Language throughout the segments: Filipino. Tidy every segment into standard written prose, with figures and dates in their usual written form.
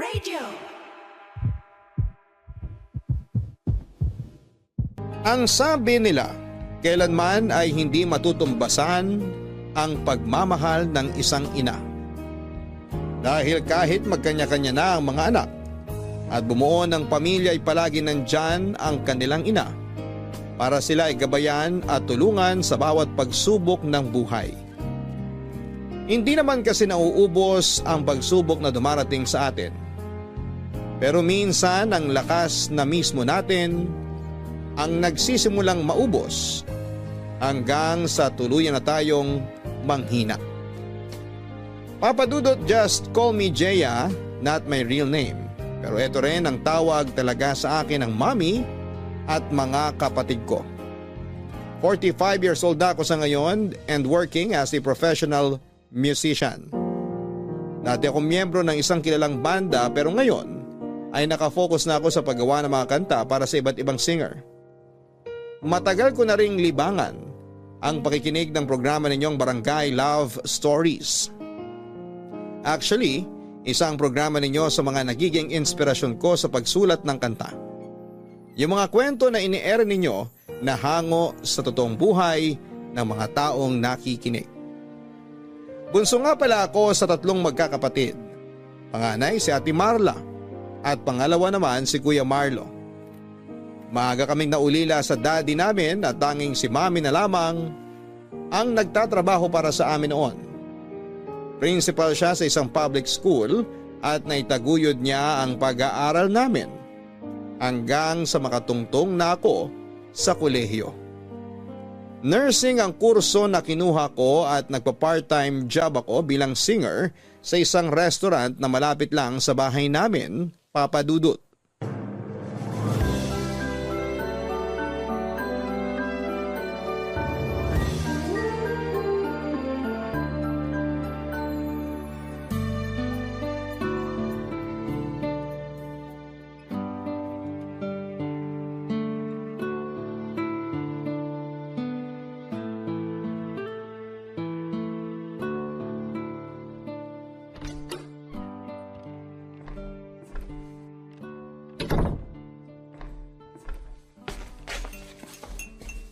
Radio. Ang sabi nila, kailanman ay hindi matutumbasan ang pagmamahal ng isang ina. Dahil kahit magkanya-kanya na ang mga anak at bumuo ng pamilya ay palagi nandyan ang kanilang ina para sila ay gabayan at tulungan sa bawat pagsubok ng buhay. Hindi naman kasi nauubos ang pagsubok na dumarating sa atin. Pero minsan ang lakas na mismo natin ang nagsisimulang maubos hanggang sa tuluyan na tayong manghina. Papa Dudut, just call me Jeya, not my real name. Pero ito rin ang tawag talaga sa akin ng mommy at mga kapatid ko. 45 years old ako sa ngayon and working as a professional musician. Dati akong miyembro ng isang kilalang banda pero ngayon ay nakafocus na ako sa paggawa ng mga kanta para sa iba't ibang singer. Matagal ko na ring libangan ang pakikinig ng programa ninyong Barangay Love Stories. Actually, isang programa ninyo sa mga nagiging inspirasyon ko sa pagsulat ng kanta. Yung mga kwento na ini-air ninyo na hango sa totoong buhay ng mga taong nakikinig. Bunso nga pala ako sa 3 magkakapatid. Panganay si Ate Marla at pangalawa naman si Kuya Marlo. Maaga kaming naulila sa daddy namin at tanging si mami na lamang ang nagtatrabaho para sa amin noon. Principal siya sa isang public school at naitaguyod niya ang pag-aaral namin hanggang sa makatungtong na ako sa kolehiyo. Nursing ang kurso na kinuha ko at nagpa-part-time job ako bilang singer sa isang restaurant na malapit lang sa bahay namin, Papa Dudut.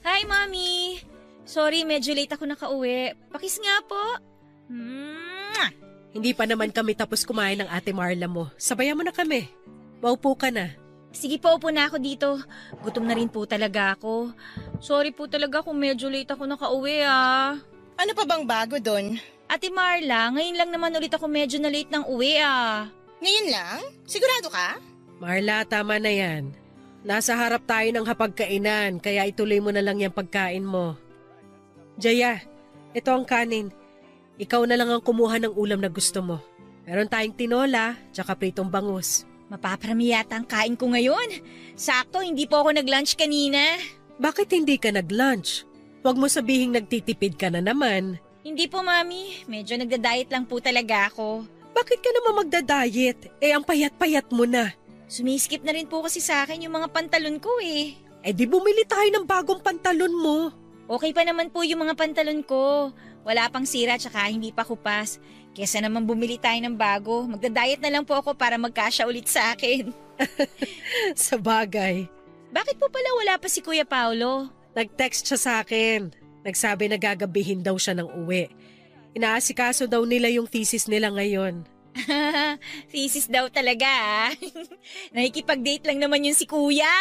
Hi, Mommy! Sorry, medyo late ako nakauwi. Pakis nga po. Hindi pa naman kami tapos kumain ng Ate Marla mo. Sabayan mo na kami. Maupo ka na. Sige po, upo na ako dito. Gutom na rin po talaga ako. Sorry po talaga kung medyo late ako nakauwi ah. Ano pa bang bago doon? Ate Marla, ngayon lang naman ulit ako medyo na late ng uwi ah. Ngayon lang? Sigurado ka? Marla, tama na yan. Nasa harap tayo ng hapagkainan, kaya ituloy mo na lang yung pagkain mo. Jaya, ito ang kanin. Ikaw na lang ang kumuha ng ulam na gusto mo. Meron tayong tinola, tsaka pritong bangus. Mapaparami yata ang kain ko ngayon. Sakto, hindi po ako nag-lunch kanina. Bakit hindi ka nag-lunch? Huwag mo sabihing nagtitipid ka na naman. Hindi po, Mami. Medyo nagda-diet lang po talaga ako. Bakit ka naman magda-diet? Ang payat-payat mo na. Sumiskip na rin po kasi sa akin yung mga pantalon ko eh. Di bumili tayo ng bagong pantalon mo. Okay pa naman po yung mga pantalon ko. Wala pang sira tsaka hindi pa kupas. Kesa naman bumili tayo ng bago. Magda-diet na lang po ako para magkasya ulit sa akin. Sa bagay. Bakit po pala wala pa si Kuya Paulo? Nag-text siya sa akin. Nagsabi na gagabihin daw siya ng uwi. Inaasikaso daw nila yung thesis nila ngayon. Thesis daw talaga ah. Nakikipag-date lang naman yun si Kuya.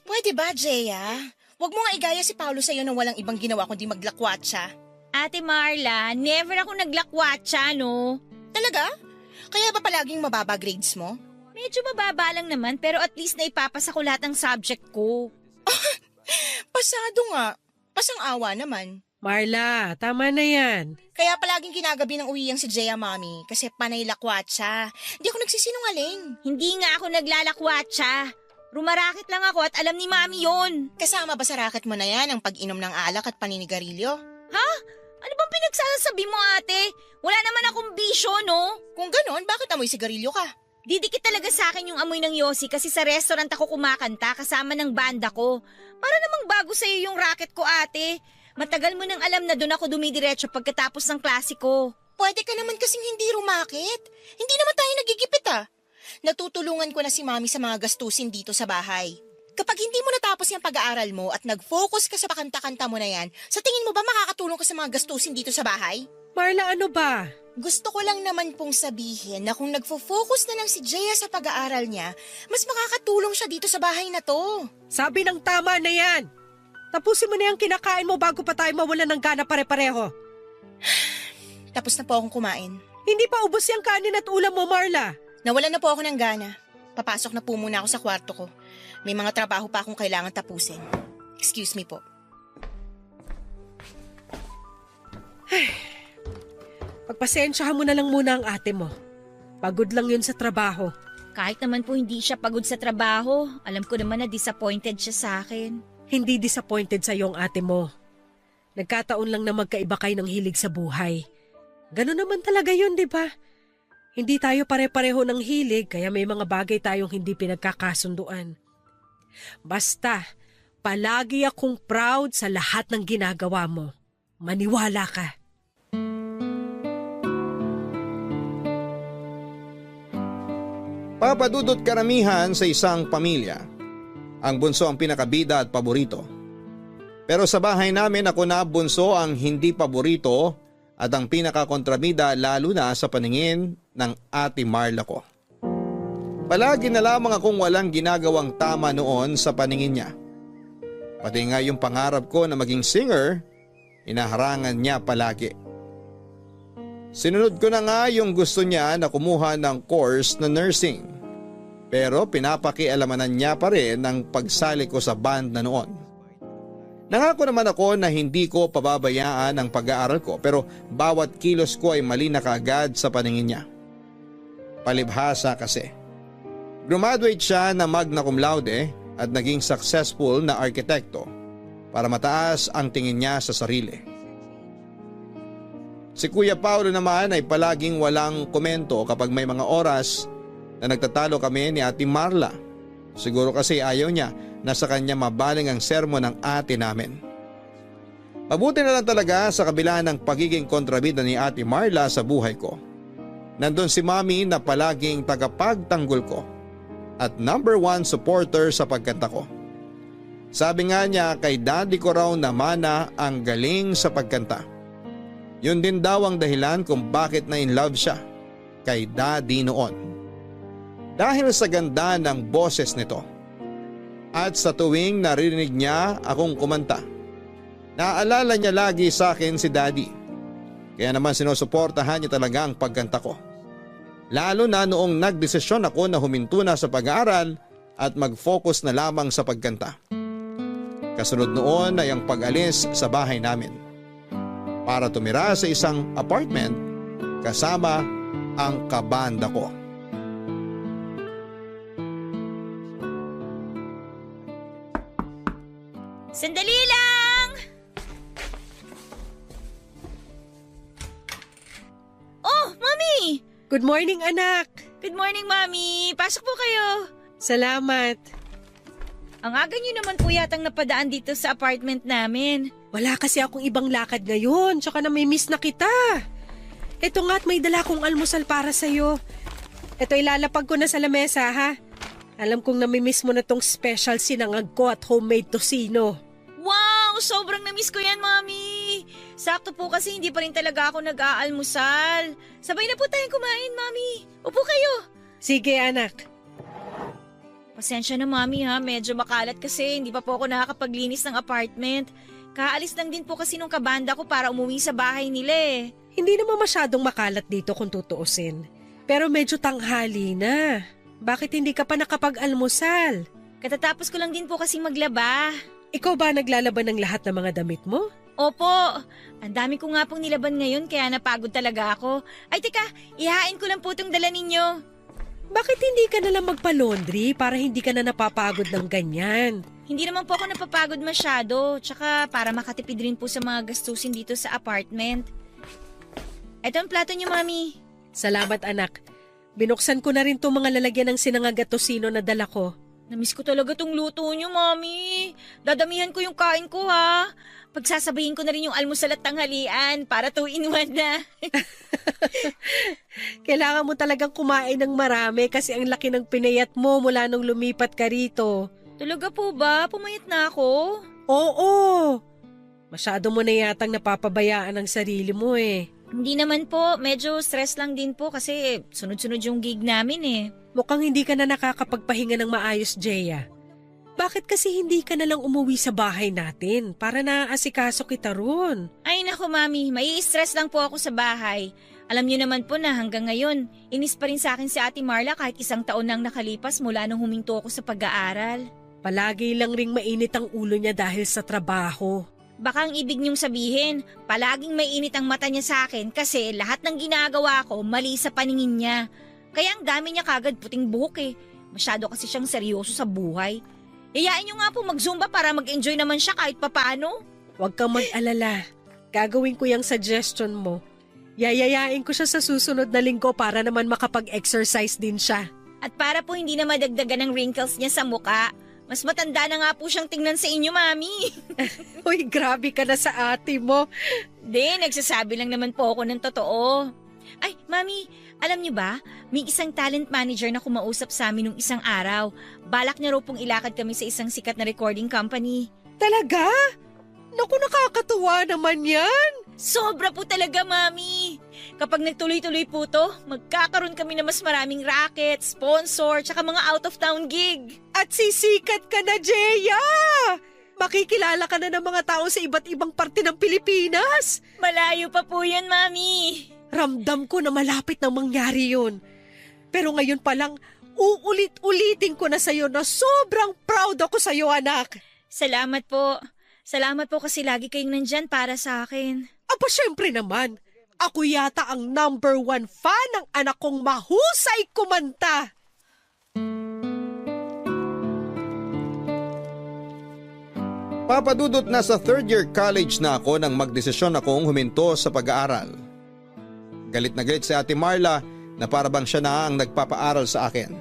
Pwede ba, Jeya? Huwag mo nga igaya si Paulo sa'yo nang walang ibang ginawa kundi maglakwatsa. Ate Marla, never ako naglakwatsa no. Talaga? Kaya ba palaging mababa grades mo? Medyo mababa lang naman pero at least naipapasa ko lahat ng subject ko. Pasado nga. Pasang-awa naman. Marla, tama na yan. Kaya palaging kinagabi ng uwiyang si Jeya, Mami, kasi panay lakwatsa. Hindi ako nagsisinungaling. Hindi nga ako naglalakwatsa. Rumarakit lang ako at alam ni Mami yon. Kasama ba sa racket mo na yan ang pag-inom ng alak at paninigarilyo? Ha? Ano bang pinagsasabi mo ate? Wala naman akong bisyo, no? Kung ganon, bakit amoy sigarilyo ka? Didikit talaga sa akin yung amoy ng yosi kasi sa restaurant ako kumakanta kasama ng banda ko. Para namang bago sa'yo yung racket ko ate. Matagal mo nang alam na doon ako dumidiretso pagkatapos ng klase ko. Pwede ka naman kasing hindi rumakit. Hindi naman tayo nagigipit ah. natutulungan ko na si Mami sa mga gastusin dito sa bahay. Kapag hindi mo natapos yung pag-aaral mo at nag-focus ka sa pakanta-kanta mo na yan, sa tingin mo ba makakatulong ka sa mga gastusin dito sa bahay? Marla, ano ba? Gusto ko lang naman pong sabihin na kung nagfo-focus na lang si Jaya sa pag-aaral niya, mas makakatulong siya dito sa bahay na to. Sabi ng tama na yan. Tapusin mo na yung kinakain mo bago pa tayo mawalan ng gana pare-pareho. Tapos na po akong kumain. Hindi pa ubos yung kanin at ulam mo, Marla. Nawalan na po ako ng gana. Papasok na po muna ako sa kwarto ko. May mga trabaho pa akong kailangan tapusin. Excuse me po. Pagpasensyahan mo na lang muna ang ate mo. Pagod lang yun sa trabaho. Kahit naman po hindi siya pagod sa trabaho, alam ko naman na disappointed siya sa akin. Hindi disappointed sa iyong ate mo. Nagkataon lang na magkaiba kayo ng hilig sa buhay. Ganun naman talaga yun, di ba? Hindi tayo pare-pareho ng hilig kaya may mga bagay tayong hindi pinagkakasunduan. Basta, palagi akong proud sa lahat ng ginagawa mo. Maniwala ka. Papadudot karamihan sa isang pamilya. Ang bunso ang pinakabida at paborito. Pero sa bahay namin ako na bunso ang hindi paborito at ang pinakakontrabida lalo na sa paningin ng ate Marla ko. Palagi na lamang akong walang ginagawang tama noon sa paningin niya. Pati nga yung pangarap ko na maging singer, inaharangan niya palagi. Sinunod ko na nga yung gusto niya na kumuha ng course na nursing. Pero pinapakialamanan niya pa rin ang pagsali ko sa band na noon. Nangako naman ako na hindi ko pababayaan ang pag-aaral ko pero bawat kilos ko ay mali na kaagad sa paningin niya. Palibhasa kasi. Graduate siya na magna cum laude at naging successful na arkitekto para mataas ang tingin niya sa sarili. Si Kuya Paulo naman ay palaging walang komento kapag may mga oras na nagtatalo kami ni Ate Marla. Siguro kasi ayaw niya na sa kanya mabaling ang sermon ng ate namin. Mabuti na lang talaga sa kabila ng pagiging kontrabida ni Ate Marla sa buhay ko. Nandun si Mami na palaging tagapagtanggol ko at number 1 supporter sa pagkanta ko. Sabi nga niya kay daddy ko raw na mana ang galing sa pagkanta. Yun din daw ang dahilan kung bakit na in love siya kay daddy noon. Dahil sa ganda ng boses nito at sa tuwing narinig niya akong kumanta, naaalala niya lagi sa akin si daddy. Kaya naman sinusuportahan niya talaga ang pagkanta ko. Lalo na noong nagdesisyon ako na huminto na sa pag-aaral at mag-focus na lamang sa pagkanta. Kasunod noon ay ang pag-alis sa bahay namin para tumira sa isang apartment kasama ang kabanda ko. Sandali lang! Oh, Mami! Good morning, anak. Good morning, Mami. Pasok po kayo. Salamat. Ang aga niyo naman po yatang napadaan dito sa apartment namin. Wala kasi akong ibang lakad ngayon, tsaka namimiss na kita. Ito nga at may dala kong almusal para sa'yo. Ito ilalapag ko na sa lamesa, ha? Alam kong namimiss mo na tong special sinangag ko at homemade tocino. Wow! Sobrang namiss ko yan, Mami. Sakto po kasi hindi pa rin talaga ako nag-aalmusal. Sabay na po tayong kumain, Mami. Upo kayo. Sige, anak. Pasensya na, Mami, ha. Medyo makalat kasi hindi pa po ako nakakapaglinis ng apartment. Kaalis lang din po kasi nung kabanda ko para umuwi sa bahay nila eh. Hindi naman masyadong makalat dito kung tutuusin. Pero medyo tanghali na. Bakit hindi ka pa nakapag-almusal? Katatapos ko lang din po kasi maglaba. Ikaw ba naglalaban ng lahat ng mga damit mo? Opo, ang dami ko nga pong nilaban ngayon kaya napagod talaga ako. Ay teka, ihain ko lang po itong dala ninyo. Bakit hindi ka nalang magpa-laundry para hindi ka na napapagod ng ganyan? Hindi naman po ako napapagod masyado, tsaka para makatipid rin po sa mga gastusin dito sa apartment. Ito ang plato niyo, Mami. Salamat, anak. Binuksan ko na rin itong mga lalagyan ng sinangag at tocino na dala ko. Namiss ko talaga tong luto niyo, Mami. Dadamihan ko yung kain ko, ha. Pagsasabayin ko na rin yung almusal at tanghalian para 2-in-1 na. Kailangan mo talagang kumain ng marami kasi ang laki ng pinayat mo mula nung lumipat ka rito. Talaga po ba? Pumayat na ako? Oo! Masyado mo na yatang napapabayaan ang sarili mo eh. Hindi naman po. Medyo stress lang din po kasi sunod-sunod yung gig namin eh. Mukhang hindi ka na nakakapagpahinga ng maayos, Jeya. Bakit kasi hindi ka na lang umuwi sa bahay natin para naaasikaso kita ron? Ay nako, Mami. May stress lang po ako sa bahay. Alam niyo naman po na hanggang ngayon, inis pa rin sa akin si Ate Marla kahit 1 taon nang nakalipas mula nung huminto ako sa pag-aaral. Palagi lang ring mainit ang ulo niya dahil sa trabaho. Baka ang ibig niyong sabihin, palaging may init ang mata niya sa akin kasi lahat ng ginagawa ko mali sa paningin niya. Kaya ang dami niya kagad puting buhok eh. Masyado kasi siyang seryoso sa buhay. Yayain niyo nga po mag-zumba para mag-enjoy naman siya kahit papaano. Huwag kang mag-alala. Gagawin ko yung suggestion mo. Yayayain ko siya sa susunod na linggo para naman makapag-exercise din siya. At para po hindi na madagdagan ng wrinkles niya sa muka, mas matanda na nga po siyang tingnan sa inyo, Mami. Uy, grabe ka na sa ate mo. Di, nagsasabi lang naman po ako ng totoo. Ay, Mami, alam niyo ba, may isang talent manager na kumausap sa amin nung isang araw. Balak niya raw pong ilakad kami sa isang sikat na recording company. Talaga? Naku, nakakatuwa naman yan. Sobra po talaga, Mami. Kapag nagtuloy-tuloy po to, magkakaroon kami na mas maraming racket, sponsor, tsaka mga out-of-town gig. At sisikat ka na, Jeya! Makikilala ka na ng mga tao sa iba't ibang parte ng Pilipinas. Malayo pa po yan, Mami. Ramdam ko na malapit nang mangyari yun. Pero ngayon pa lang, uulit-ulitin ko na sa'yo na sobrang proud ako sa'yo, anak. Salamat po. Salamat po kasi lagi kayong nandyan para sa akin. Aba, syempre naman. Ako yata ang #1 fan ng anak kong mahusay kumanta. Papadudot na sa 3rd year college na ako nang magdesisyon akong huminto sa pag-aaral. Galit na galit si Ate Marla na parabang siya na ang nagpapaaral sa akin.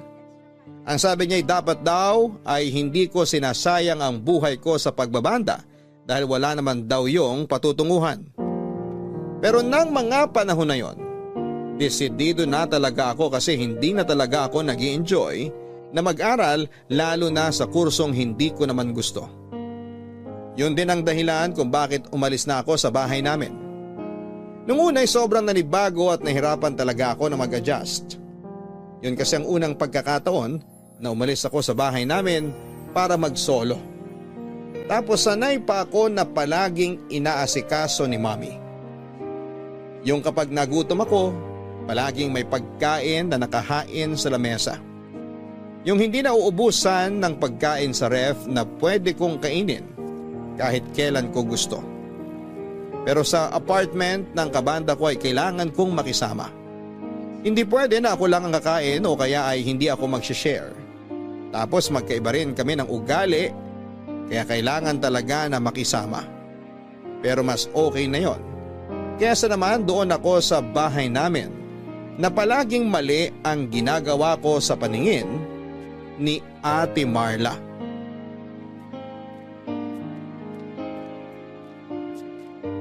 Ang sabi niya ay dapat daw ay hindi ko sinasayang ang buhay ko sa pagbabanda dahil wala naman daw yung patutunguhan. Pero nang mga panahon na yon, desidido na talaga ako kasi hindi na talaga ako nag-i-enjoy na mag-aral lalo na sa kursong hindi ko naman gusto. Yun din ang dahilan kung bakit umalis na ako sa bahay namin. Nung una ay sobrang nanibago at nahirapan talaga ako na mag-adjust. Yun kasi ang unang pagkakataon na umalis ako sa bahay namin para mag-solo. Tapos sanay pa ako na palaging inaasikaso ni Mommy. Yung kapag nagutom ako, palaging may pagkain na nakahain sa lamesa. Yung hindi na uubusan ng pagkain sa ref na pwede kong kainin kahit kailan ko gusto. Pero sa apartment ng kabanda ko ay kailangan kong makisama. Hindi pwede na ako lang ang kakain o kaya ay hindi ako mag-share. Tapos magkaiba rin kami ng ugali kaya kailangan talaga na makisama. Pero mas okay na yon. Kesa naman doon ako sa bahay namin na palaging mali ang ginagawa ko sa paningin ni Ate Marla.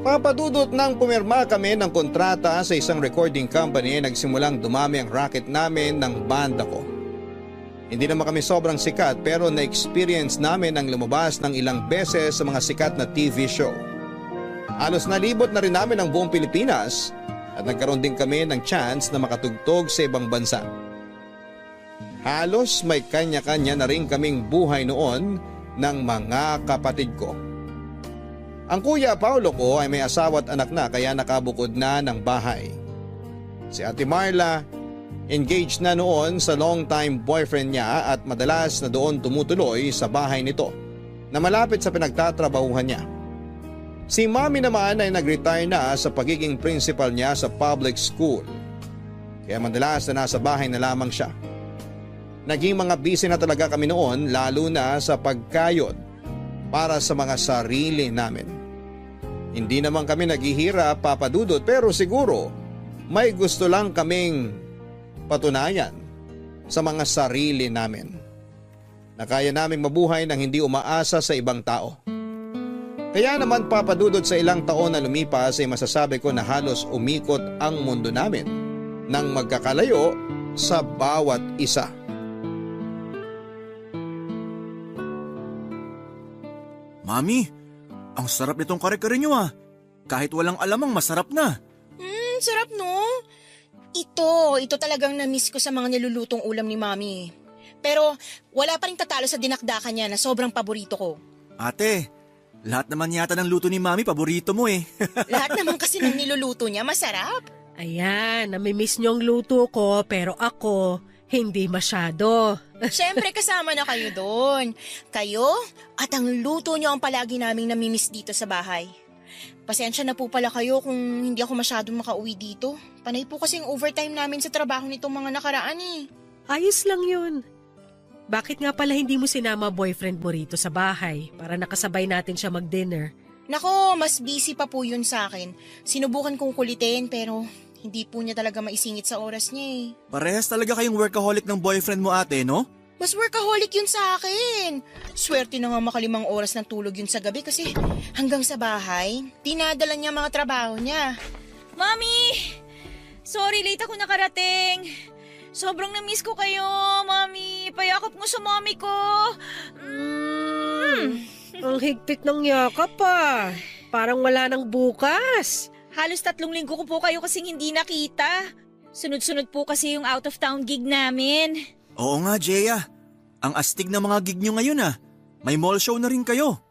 Papadudot nang pumirma kami ng kontrata sa isang recording company, nagsimulang dumami ang racket namin ng banda ko. Hindi naman kami sobrang sikat pero na-experience namin ang lumabas ng ilang beses sa mga sikat na TV show. Halos nalibot na rin namin ang buong Pilipinas at nagkaroon din kami ng chance na makatugtog sa ibang bansa. Halos may kanya-kanya na rin kaming buhay noon ng mga kapatid ko. Ang kuya Paulo ko ay may asawa at anak na kaya nakabukod na ng bahay. Si Ate Marla, engaged na noon sa long-time boyfriend niya at madalas na doon tumutuloy sa bahay nito na malapit sa pinagtatrabahuhan niya. Si Mommy naman ay nag-retire na sa pagiging principal niya sa public school. Kaya madalas na nasa bahay na lamang siya. Naging mga busy na talaga kami noon lalo na sa pagkayod para sa mga sarili namin. Hindi naman kami naghihirap, papadudot, pero siguro may gusto lang kaming patunayan sa mga sarili namin. na kaya naming mabuhay nang hindi umaasa sa ibang tao. Kaya naman papadudod sa ilang taon na lumipas ay masasabi ko na halos umikot ang mundo namin nang magkakalayo sa bawat isa. Mami, ang sarap nitong kare-kare nyo ah. Kahit walang alamang masarap na. Sarap no? Ito talagang na-miss ko sa mga nilulutong ulam ni Mami. Pero wala pa rin tatalo sa dinakdakan niya na sobrang paborito ko. Ate, lahat naman yata ng luto ni Mami paborito mo eh. Lahat naman kasi ng niluluto niya masarap. Ayan, namimiss niyo ang luto ko pero ako hindi masyado. Siyempre kasama na kayo doon. Kayo at ang luto niyo ang palagi naming namimiss dito sa bahay. Pasensya na po pala kayo kung hindi ako masyadong makauwi dito. Panay po kasi yung overtime namin sa trabaho nitong mga nakaraan eh. Ayos lang yun. Bakit nga pala hindi mo sinama boyfriend mo rito sa bahay para nakasabay natin siya mag-dinner? Nako, mas busy pa po yun sa akin. Sinubukan kong kulitin pero hindi po niya talaga maisingit sa oras niya eh. Parehas talaga kayong workaholic ng boyfriend mo ate, no? Mas workaholic yun sa akin. Swerte na nga makalimang oras ng tulog yun sa gabi kasi hanggang sa bahay, dinadala niya mga trabaho niya. Mami! Sorry, late ako nakarating. Sobrang na-miss ko kayo, Mami. Payakap mo sa Mami ko. Ang higpit ng yakap pa. Parang wala nang bukas. Halos 3 linggo ko po kayo kasing hindi nakita. Sunod-sunod po kasi yung out of town gig namin. Oo nga, Jeya. Ang astig na mga gig nyo ngayon ah. May mall show na rin kayo.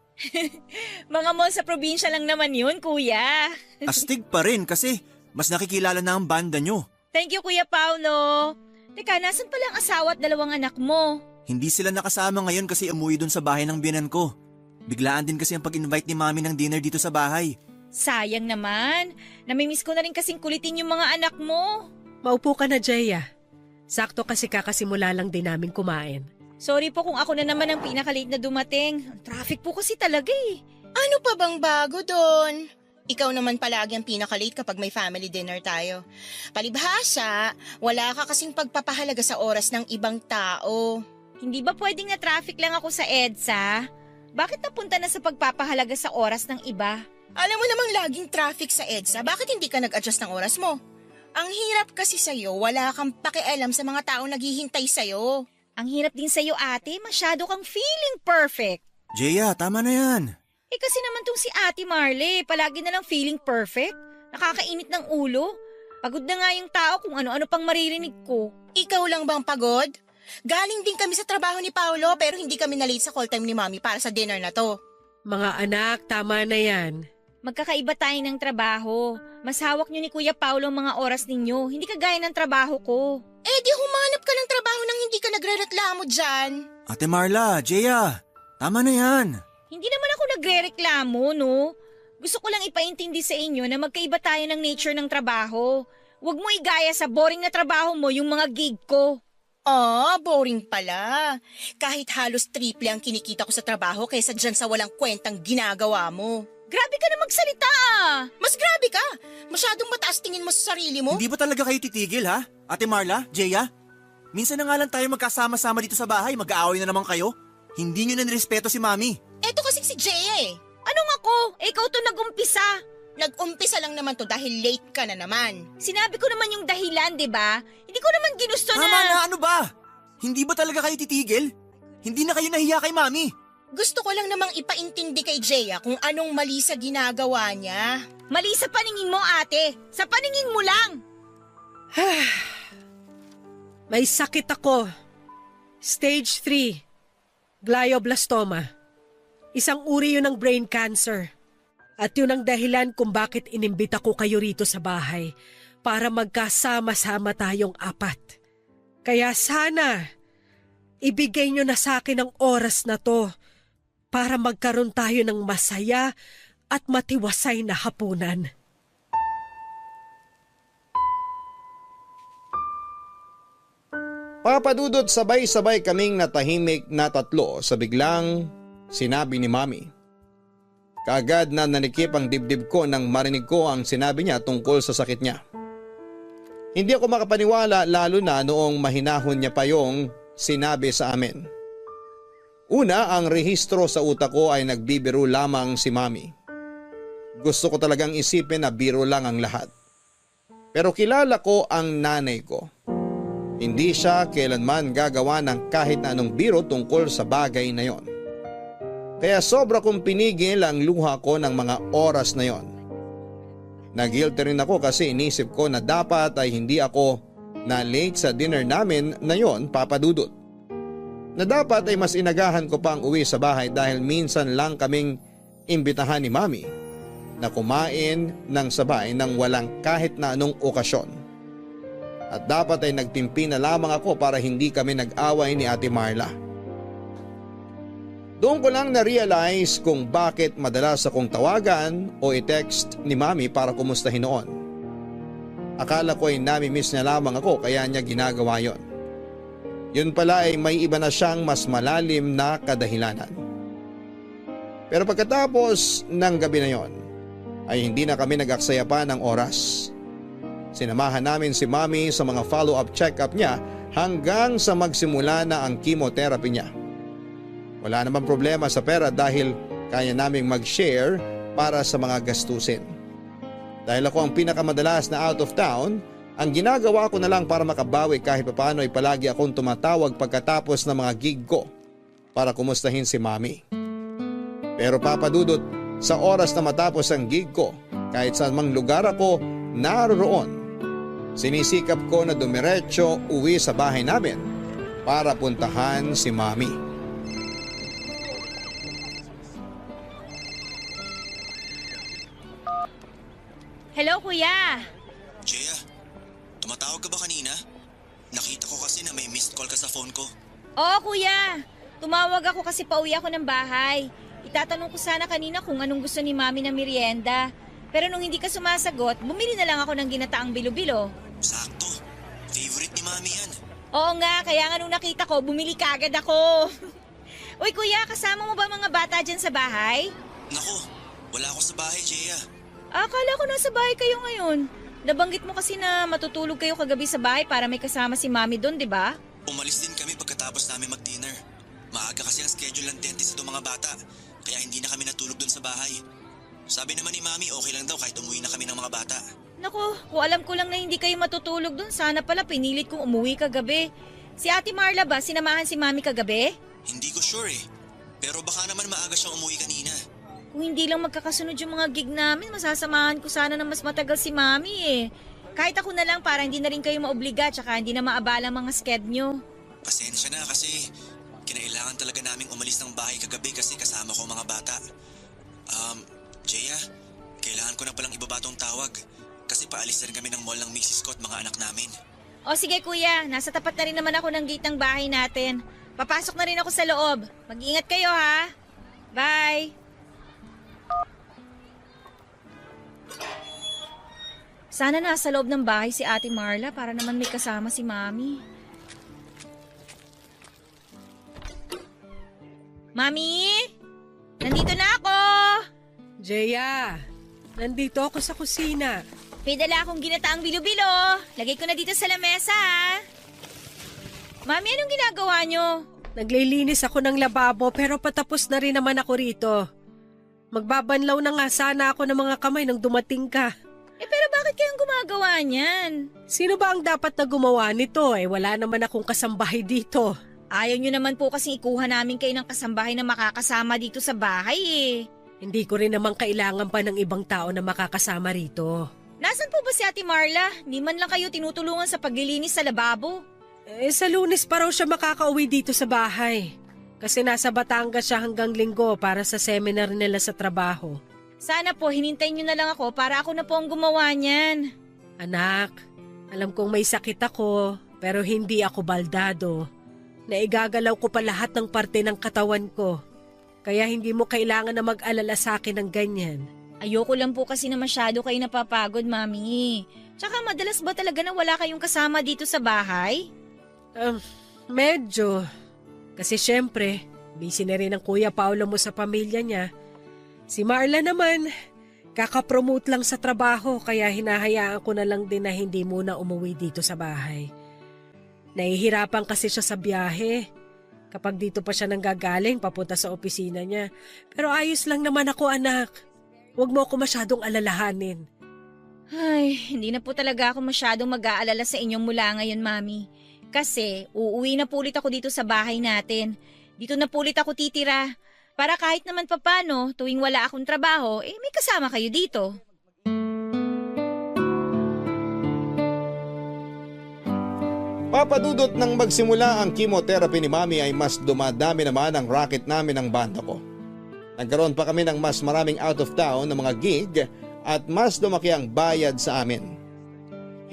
Mga mall sa probinsya lang naman yun, kuya. Astig pa rin kasi mas nakikilala na ang banda nyo. Thank you, Kuya Paulo. Teka, nasan pala ang asawa at 2 anak mo? Hindi sila nakasama ngayon kasi umuwi dun sa bahay ng biyenan ko. Biglaan din kasi ang pag-invite ni Mami ng dinner dito sa bahay. Sayang naman. Namimiss ko na rin kasing kulitin yung mga anak mo. Maupo ka na, Jaya. Sakto kasi kakasimula lang din namin kumain. Sorry po kung ako na naman ang pinaka-late na dumating. Ang traffic po kasi talaga eh. Ano pa bang bago doon? Ikaw naman palagi ang pinaka-late kapag may family dinner tayo. Palibhasa, wala ka kasing pagpapahalaga sa oras ng ibang tao. Hindi ba pwedeng na traffic lang ako sa EDSA? Bakit napunta na sa pagpapahalaga sa oras ng iba? Alam mo namang laging traffic sa EDSA, bakit hindi ka nag-adjust ng oras mo? Ang hirap kasi sa'yo, wala kang pakialam sa mga taong naghihintay sa'yo. Ang hirap din sa'yo ate, masyado kang feeling perfect. Jeya, tama na yan. Eh kasi naman tong si Ate Marley, palagi na lang feeling perfect. Nakakainit ng ulo. Pagod na nga yung tao kung ano-ano pang maririnig ko. Ikaw lang bang pagod? Galing din kami sa trabaho ni Paolo pero hindi kami na-late sa call time ni Mami para sa dinner na to. Mga anak, tama na yan. Magkakaiba tayo ng trabaho. Mas hawak nyo ni Kuya Paulo ang mga oras ninyo, hindi kagaya ng trabaho ko. Eh di humanap ka ng trabaho nang hindi ka nagre-reklamo dyan. Ate Marla, Jeya, tama na yan. Hindi naman ako nagre-reklamo, no? Gusto ko lang ipaintindi sa inyo na magkaiba tayo ng nature ng trabaho. Huwag mo igaya sa boring na trabaho mo yung mga gig ko. Boring pala. Kahit halos triple ang kinikita ko sa trabaho kaysa dyan sa walang kwentang ginagawa mo. Grabe ka na magsalita ah! Mas grabe ka! Masyadong mataas tingin mo sa sarili mo. Hindi ba talaga kayo titigil ha? Ate Marla, Jeya? Minsan na nga lang tayo magkasama-sama dito sa bahay, mag-aaway na naman kayo. Hindi nyo na nirespeto si Mami. Eto kasi si Jaya eh. Anong ako? Ikaw to nag-umpisa. Nag-umpisa lang naman to dahil late ka na naman. Sinabi ko naman yung dahilan, di ba? Hindi ko naman ginusto na... Tama na, ano ba? Hindi ba talaga kayo titigil? Hindi na kayo nahiya kay Mami. Gusto ko lang namang ipaintindi kay Jaya kung anong mali sa ginagawa niya. Mali sa paningin mo, ate. Sa paningin mo lang. May sakit ako. Stage 3. Glioblastoma. Isang uri yun ng brain cancer. At yun ang dahilan kung bakit inimbita ko kayo rito sa bahay para magkasama-sama tayong 4. Kaya sana, ibigay nyo na sa akin ang oras na to para magkaroon tayo ng masaya at matiwasay na hapunan. Papadudot sabay-sabay kaming natahimik na 3 sa biglang sinabi ni Mami. Kaagad na nanikip ang dibdib ko nang marinig ko ang sinabi niya tungkol sa sakit niya. Hindi ako makapaniwala lalo na noong mahinahon niya pa yung sinabi sa amin. Una, ang rehistro sa utak ko ay nagbibiro lamang si Mami. Gusto ko talagang isipin na biro lang ang lahat. Pero kilala ko ang nanay ko. Hindi siya kailanman gagawa ng kahit na anong biro tungkol sa bagay na yon. Kaya sobra kong pinigil ang luha ko ng mga oras na yon. Nag-guilty rin ako kasi inisip ko na dapat ay hindi ako na late sa dinner namin na yon, Papa Dudut. Na dapat ay mas inagahan ko pang uwi sa bahay dahil minsan lang kaming imbitahan ni Mami na kumain ng sabay nang walang kahit na anong okasyon. At dapat ay nagtimpi na lamang ako para hindi kami nag-away ni Ate Marla. Doon ko lang na-realize kung bakit madalas akong tawagan o i-text ni Mami para kumustahin noon. Akala ko ay nami-miss niya lamang ako kaya niya ginagawa yon. Yun pala ay may iba na siyang mas malalim na kadahilanan. Pero pagkatapos ng gabi na yon, ay hindi na kami nag-aksaya pa ng oras. Sinamahan namin si Mami sa mga follow-up check-up niya hanggang sa magsimula na ang chemotherapy niya. Wala namang problema sa pera dahil kaya naming mag-share para sa mga gastusin. Dahil ako ang pinakamadalas na out of town, ang ginagawa ko na lang para makabawi kahit papaano ay palagi akong tumatawag pagkatapos ng mga gig ko para kumustahin si Mami. Pero Papa Dudut, sa oras na matapos ang gig ko, kahit saan mang lugar ako naroroon, sinisikap ko na dumiretso uwi sa bahay namin para puntahan si Mami. Hello, kuya. Jaya, tumatawag ka ba kanina? Nakita ko kasi na may missed call ka sa phone ko. Oo, kuya. Tumawag ako kasi pauwi ako ng bahay. Itatanong ko sana kanina kung anong gusto ni Mami na merienda. Pero nung hindi ka sumasagot, bumili na lang ako ng ginataang bilo-bilo. Sakto. Favorite ni Mami yan. Oo nga, kaya nga nung nakita ko, bumili kaagad ako. Uy, kuya, kasama mo ba mga bata dyan sa bahay? Nako, wala ako sa bahay, Jaya. Akala ko nasa bahay kayo ngayon. Nabanggit mo kasi na matutulog kayo kagabi sa bahay para may kasama si Mami doon, di ba? Umalis din kami pagkatapos namin mag-dinner. Maaga kasi ang schedule ng dentist itong mga bata, kaya hindi na kami natulog doon sa bahay. Sabi naman ni Mami okay lang daw kahit umuwi na kami ng mga bata. Naku, kung alam ko lang na hindi kayo matutulog doon, sana pala pinilit kong umuwi kagabi. Si Ate Marla ba, sinamahan si Mami kagabi? Hindi ko sure eh, pero baka naman maaga siyang umuwi kanina. Kung hindi lang magkakasunod yung mga gig namin, masasamahan ko sana na mas matagal si Mami eh. Kahit ako na lang para hindi na rin kayo maobliga tsaka hindi na maabala mga sked nyo. Pasensya na kasi kinailangan talaga naming umalis ng bahay kagabi kasi kasama ko ang mga bata. Jaya, kailangan ko na palang ibaba tong tawag kasi paalis na rin kami ng mall ng misis ko at mga anak namin. O sige kuya, nasa tapat na rin naman ako ng gate ng bahay natin. Papasok na rin ako sa loob. Mag-ingat kayo ha. Bye! Sana nasa loob ng bahay si Ate Marla para naman may kasama si Mami. Mami? Nandito na ako! Jaya, nandito ako sa kusina. May dala akong ginataang bilo-bilo. Lagay ko na dito sa lamesa ha. Mami, anong ginagawa nyo? Naglilinis ako ng lababo pero patapos na rin naman ako rito. Magbabanlaw na nga sana ako ng mga kamay nang dumating ka. Pero bakit kayong gumagawa niyan? Sino ba ang dapat na gumawa nito? Wala naman akong kasambahay dito. Ayaw nyo naman po kasing ikuha namin kayo ng kasambahay na makakasama dito sa bahay eh. Hindi ko rin naman kailangan pa ng ibang tao na makakasama rito. Nasaan po ba si Ate Marla? Di man lang kayo tinutulungan sa paglilinis sa lababo. Sa Lunes pa raw siya makakauwi dito sa bahay. Kasi nasa Batangas siya hanggang Linggo para sa seminar nila sa trabaho. Sana po hinintay nyo na lang ako para ako na po ang gumawa niyan. Anak, alam kong may sakit ako pero hindi ako baldado. Naigagalaw ko pa lahat ng parte ng katawan ko. Kaya hindi mo kailangan na mag-alala sa akin ng ganyan. Ayoko lang po kasi na masyado kayo napapagod, Mami. Tsaka madalas ba talaga na wala kayong kasama dito sa bahay? Medyo. Kasi syempre, busy na rin ang Kuya Paolo mo sa pamilya niya. Si Marla naman, kakapromote lang sa trabaho kaya hinahayaan ko na lang din na hindi muna umuwi dito sa bahay. Nahihirapan kasi siya sa biyahe. Kapag dito pa siya nanggagaling, papunta sa opisina niya. Pero ayos lang naman ako, anak. Huwag mo ako masyadong alalahanin. Ay, hindi na po talaga ako masyadong mag-aalala sa inyong mula ngayon, Mami. Kasi uuwi na po ulit ako dito sa bahay natin. Dito na po ulit ako titira. Para kahit naman papano, tuwing wala akong trabaho, may kasama kayo dito. Papadudot nang magsimula ang chemotherapy ni Mami ay mas dumadami naman ang racket namin ng banda ko. Nagkaroon pa kami ng mas maraming out of town na mga gig at mas lumaki ang bayad sa amin.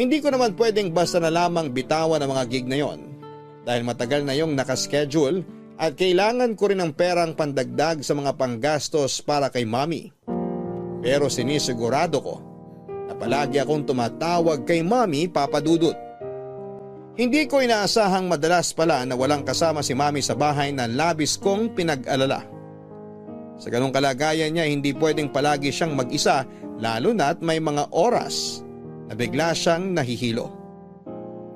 Hindi ko naman pwedeng basta na lamang bitawan ang mga gig na yon dahil matagal na yung nakaschedule at kailangan ko rin ng perang pandagdag sa mga panggastos para kay Mami. Pero sinisigurado ko na palagi akong tumatawag kay Mami, Papadudot. Hindi ko inaasahang madalas pala na walang kasama si Mami sa bahay na labis kong pinag-alala. Sa ganong kalagayan niya, hindi pwedeng palagi siyang mag-isa lalo na't may mga oras na bigla siyang nahihilo.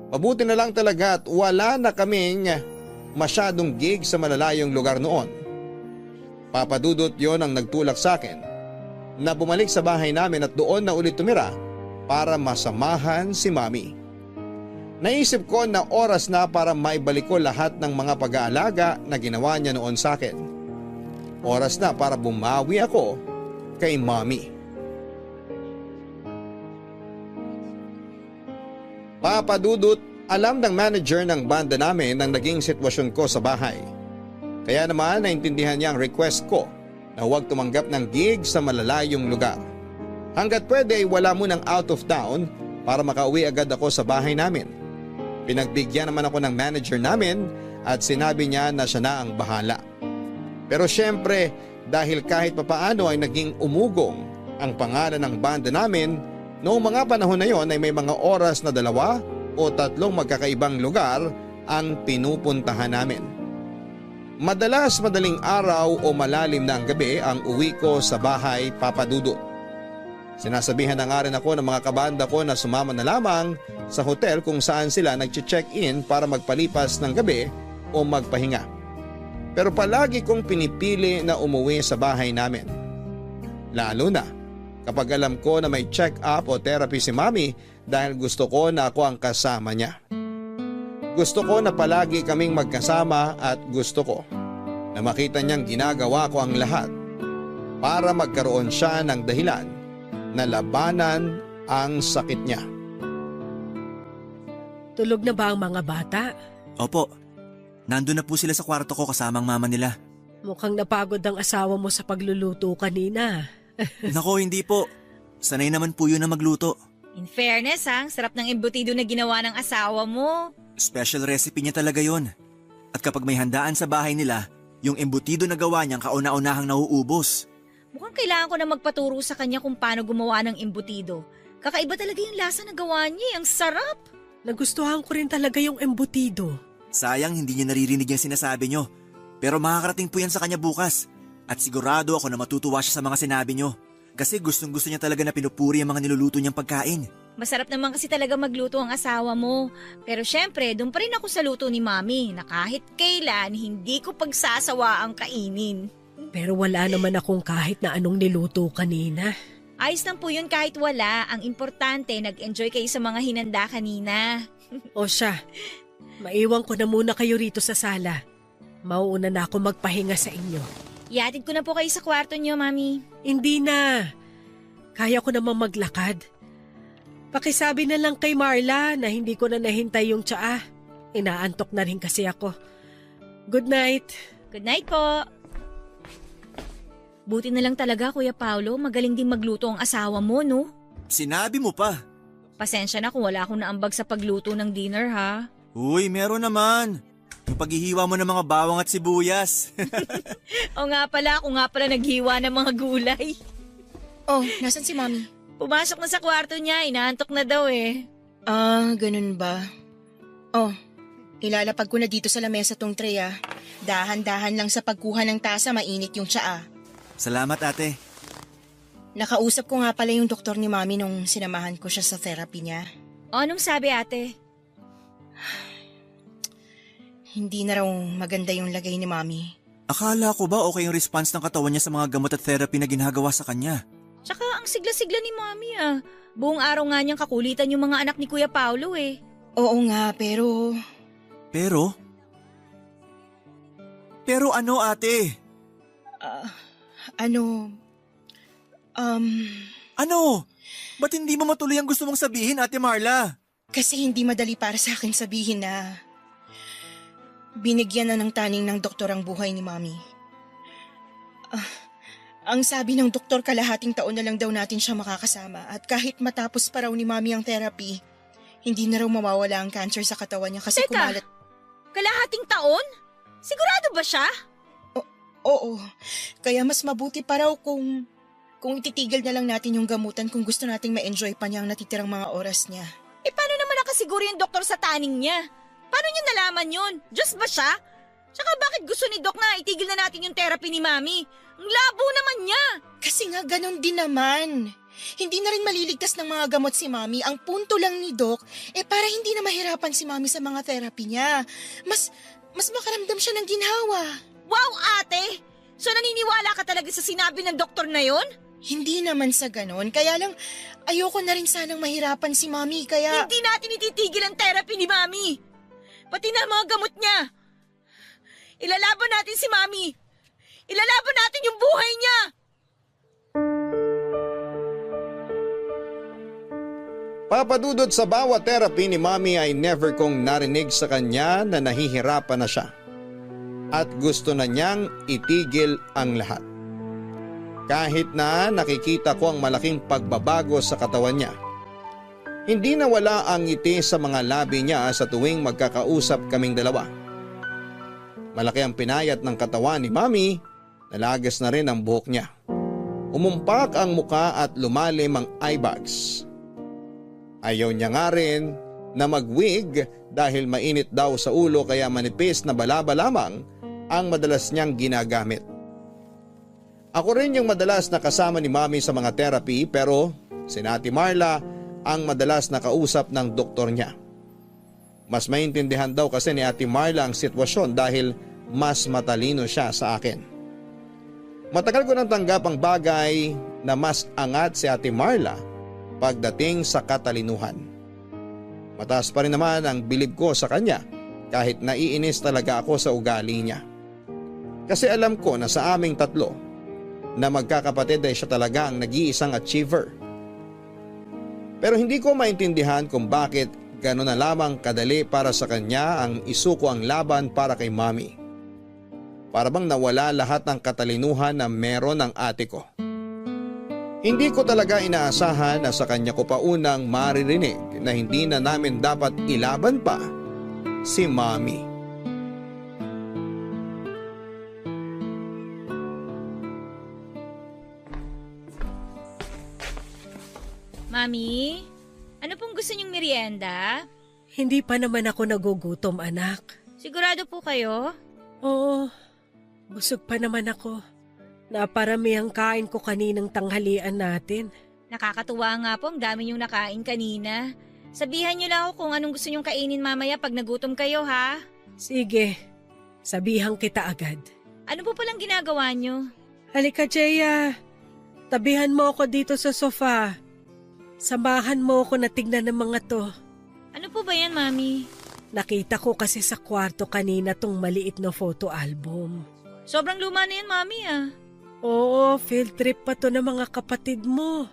Mabuti na lang talaga at wala na kaming masyadong gig sa malalayong lugar noon. Papadudot yon ang nagtulak sa akin na bumalik sa bahay namin at doon na ulit tumira para masamahan si Mami. Naisip ko na oras na para maibalik ko lahat ng mga pag-aalaga na ginawa niya noon sa akin. Oras na para bumawi ako kay Mami. Papadudot, alam ng manager ng banda namin ang naging sitwasyon ko sa bahay. Kaya naman naintindihan niya ang request ko na huwag tumanggap ng gig sa malalayong lugar. Hanggat pwede ay wala munang out of town para makauwi agad ako sa bahay namin. Pinagbigyan naman ako ng manager namin at sinabi niya na siya na ang bahala. Pero syempre dahil kahit papaano ay naging umugong ang pangalan ng banda namin, noong mga panahon na yon ay may mga oras na 2 o 3 magkakaibang lugar ang pinupuntahan namin. Madalas madaling araw o malalim na ang gabi ang uwi ko sa bahay, Papadudot. Sinasabihan na nga rin ako ng mga kabanda ko na sumama na lamang sa hotel kung saan sila nag-check-in para magpalipas ng gabi o magpahinga. Pero palagi kong pinipili na umuwi sa bahay namin. Lalo na kapag alam ko na may check-up o therapy si Mami dahil gusto ko na ako ang kasama niya. Gusto ko na palagi kaming magkasama at gusto ko na makita niyang ginagawa ko ang lahat para magkaroon siya ng dahilan na labanan ang sakit niya. Tulog na ba ang mga bata? Opo, nandun na po sila sa kwarto ko kasama ang mama nila. Mukhang napagod ang asawa mo sa pagluluto kanina. Nako, hindi po. Sanay naman po yun na magluto. In fairness, ang sarap ng embutido na ginawa ng asawa mo. Special recipe niya talaga yon. At kapag may handaan sa bahay nila, yung embutido na gawa niyang kauna-unahang nauubos. Mukhang kailangan ko na magpaturo sa kanya kung paano gumawa ng embutido. Kakaiba talaga yung lasa na gawa niya. Ang sarap! Nagustuhan ko rin talaga yung embutido. Sayang hindi niya naririnig yung sinasabi niyo. Pero makakarating po yan sa kanya bukas. At sigurado ako na matutuwa siya sa mga sinabi niyo. Kasi gustong-gusto niya talaga na pinupuri ang mga niluluto niyang pagkain. Masarap naman kasi talaga magluto ang asawa mo. Pero syempre, doon pa rin ako sa luto ni Mami na kahit kailan hindi ko pagsasawa ang kainin. Pero wala naman akong kahit na anong niluto kanina. Ayos lang po yun kahit wala. Ang importante, nag-enjoy kayo sa mga hinanda kanina. O siya, maiwan ko na muna kayo rito sa sala. Mauuna na ako magpahinga sa inyo. Iatid ko na po kayo sa kwarto niyo, Mami. Hindi na. Kaya ko namang maglakad. Pakisabi na lang kay Marla na hindi ko na nahintay yung tsaa. Inaantok na rin kasi ako. Good night. Good night po. Buti na lang talaga, Kuya Paolo. Magaling din magluto ang asawa mo, no? Sinabi mo pa. Pasensya na kung wala akong naambag sa pagluto ng dinner, ha? Uy, meron naman. Yung paghihiwa mo ng mga bawang at sibuyas. O nga pala, ako nga pala naghiwa ng mga gulay. Oh, nasan si Mami? Pumasok na sa kwarto niya, inaantok na daw eh. Ah, ganun ba? Oh, ilalapag ko na dito sa lamesa tong tray ah. Dahan-dahan lang sa pagkuha ng tasa, mainit yung tsaa. Salamat, ate. Nakausap ko nga pala yung doktor ni Mami nung sinamahan ko siya sa therapy niya. O anong sabi, ate? hindi na raw maganda yung lagay ni Mami. Akala ko ba okay yung response ng katawan niya sa mga gamot at therapy na ginagawa sa kanya? Tsaka ang sigla-sigla ni Mami ah. Buong araw nga niyang kakulitan yung mga anak ni Kuya Paulo eh. Oo nga, pero... Pero? Pero ano ate? Ano... Ano? Ba't hindi mo matuloy ang gusto mong sabihin, Ate Marla? Kasi hindi madali para sa akin sabihin na... binigyan na ng taning ng doktor ang buhay ni Mami. Ang sabi ng doktor, kalahating taon na lang daw natin siya makakasama at kahit matapos pa raw ni Mami ang therapy, hindi na raw mawawala ang cancer sa katawan niya kasi Teka, kumalat... Kalahating taon? Sigurado ba siya? Oo, kaya mas mabuti pa raw kung ititigil na lang natin yung gamutan kung gusto nating ma-enjoy pa niya ang natitirang mga oras niya. Eh paano naman nakasiguro yung doktor sa taning niya? Paano niya nalaman yun? Diyos ba siya? Tsaka bakit gusto ni Doc na itigil na natin yung therapy ni Mami? Ang labo naman niya! Kasi nga ganon din naman. Hindi na rin maliligtas ng mga gamot si Mami. Ang punto lang ni Doc, para hindi na mahirapan si Mami sa mga therapy niya. Mas makaramdam siya ng ginhawa. Wow, ate! So naniniwala ka talaga sa sinabi ng doktor na yon? Hindi naman sa ganon. Kaya lang, ayoko na rin sanang mahirapan si Mami. Kaya... Hindi natin ititigil ang therapy ni Mami. Pati na mga gamot niya. Ilalaban natin si Mami. Ilalaban natin yung buhay niya. Papadudod sa bawat therapy ni Mami ay never kong narinig sa kanya na nahihirapan na siya. At gusto na niyang itigil ang lahat. Kahit na nakikita ko ang malaking pagbabago sa katawan niya. Hindi nawala ang ngiti sa mga labi niya sa tuwing magkakausap kaming dalawa. Malaki ang pinayat ng katawan ni Mami, nalagas na rin ang buhok niya. Umumpak ang muka at lumalim ang eye bags. Ayaw niya nga rin na mag-wig dahil mainit daw sa ulo kaya manipis na balaba lamang ang madalas niyang ginagamit. Ako rin yung madalas na kasama ni Mami sa mga therapy pero si Ate Marla ang madalas na kausap ng doktor niya. Mas maintindihan daw kasi ni Ate Marla ang sitwasyon dahil mas matalino siya sa akin. Matagal ko nang tanggap ang bagay na mas angat si Ate Marla pagdating sa katalinuhan. Mataas pa rin naman ang bilib ko sa kanya kahit naiinis talaga ako sa ugali niya. Kasi alam ko na sa aming tatlo na magkakapatid ay siya talaga ang nag-iisang achiever. Pero hindi ko maintindihan kung bakit gano'n na lamang kadali para sa kanya ang isuko ang laban para kay Mami. Para bang nawala lahat ng katalinuhan na meron ng ate ko. Hindi ko talaga inaasahan na sa kanya ko pa unang maririnig na hindi na namin dapat ilaban pa si Mami. Mami, ano pong gusto niyong merienda? Hindi pa naman ako nagugutom, anak. Sigurado po kayo? Oo, busog pa naman ako. Naparami ang kain ko kaninang tanghalian natin. Nakakatuwa nga po, ang dami niyong nakain kanina. Sabihan niyo lang ako kung anong gusto niyong kainin mamaya pag nagutom kayo, ha? Sige, sabihan kita agad. Ano po palang ginagawa niyo? Halika, Jeya. Tabihan mo ako dito sa sofa. Samahan mo ako na tignan ng mga to. Ano po ba yan, Mami? Nakita ko kasi sa kwarto kanina tong maliit na photo album. Sobrang luma na yan, Mami, ah. Oo, field trip pa to ng mga kapatid mo.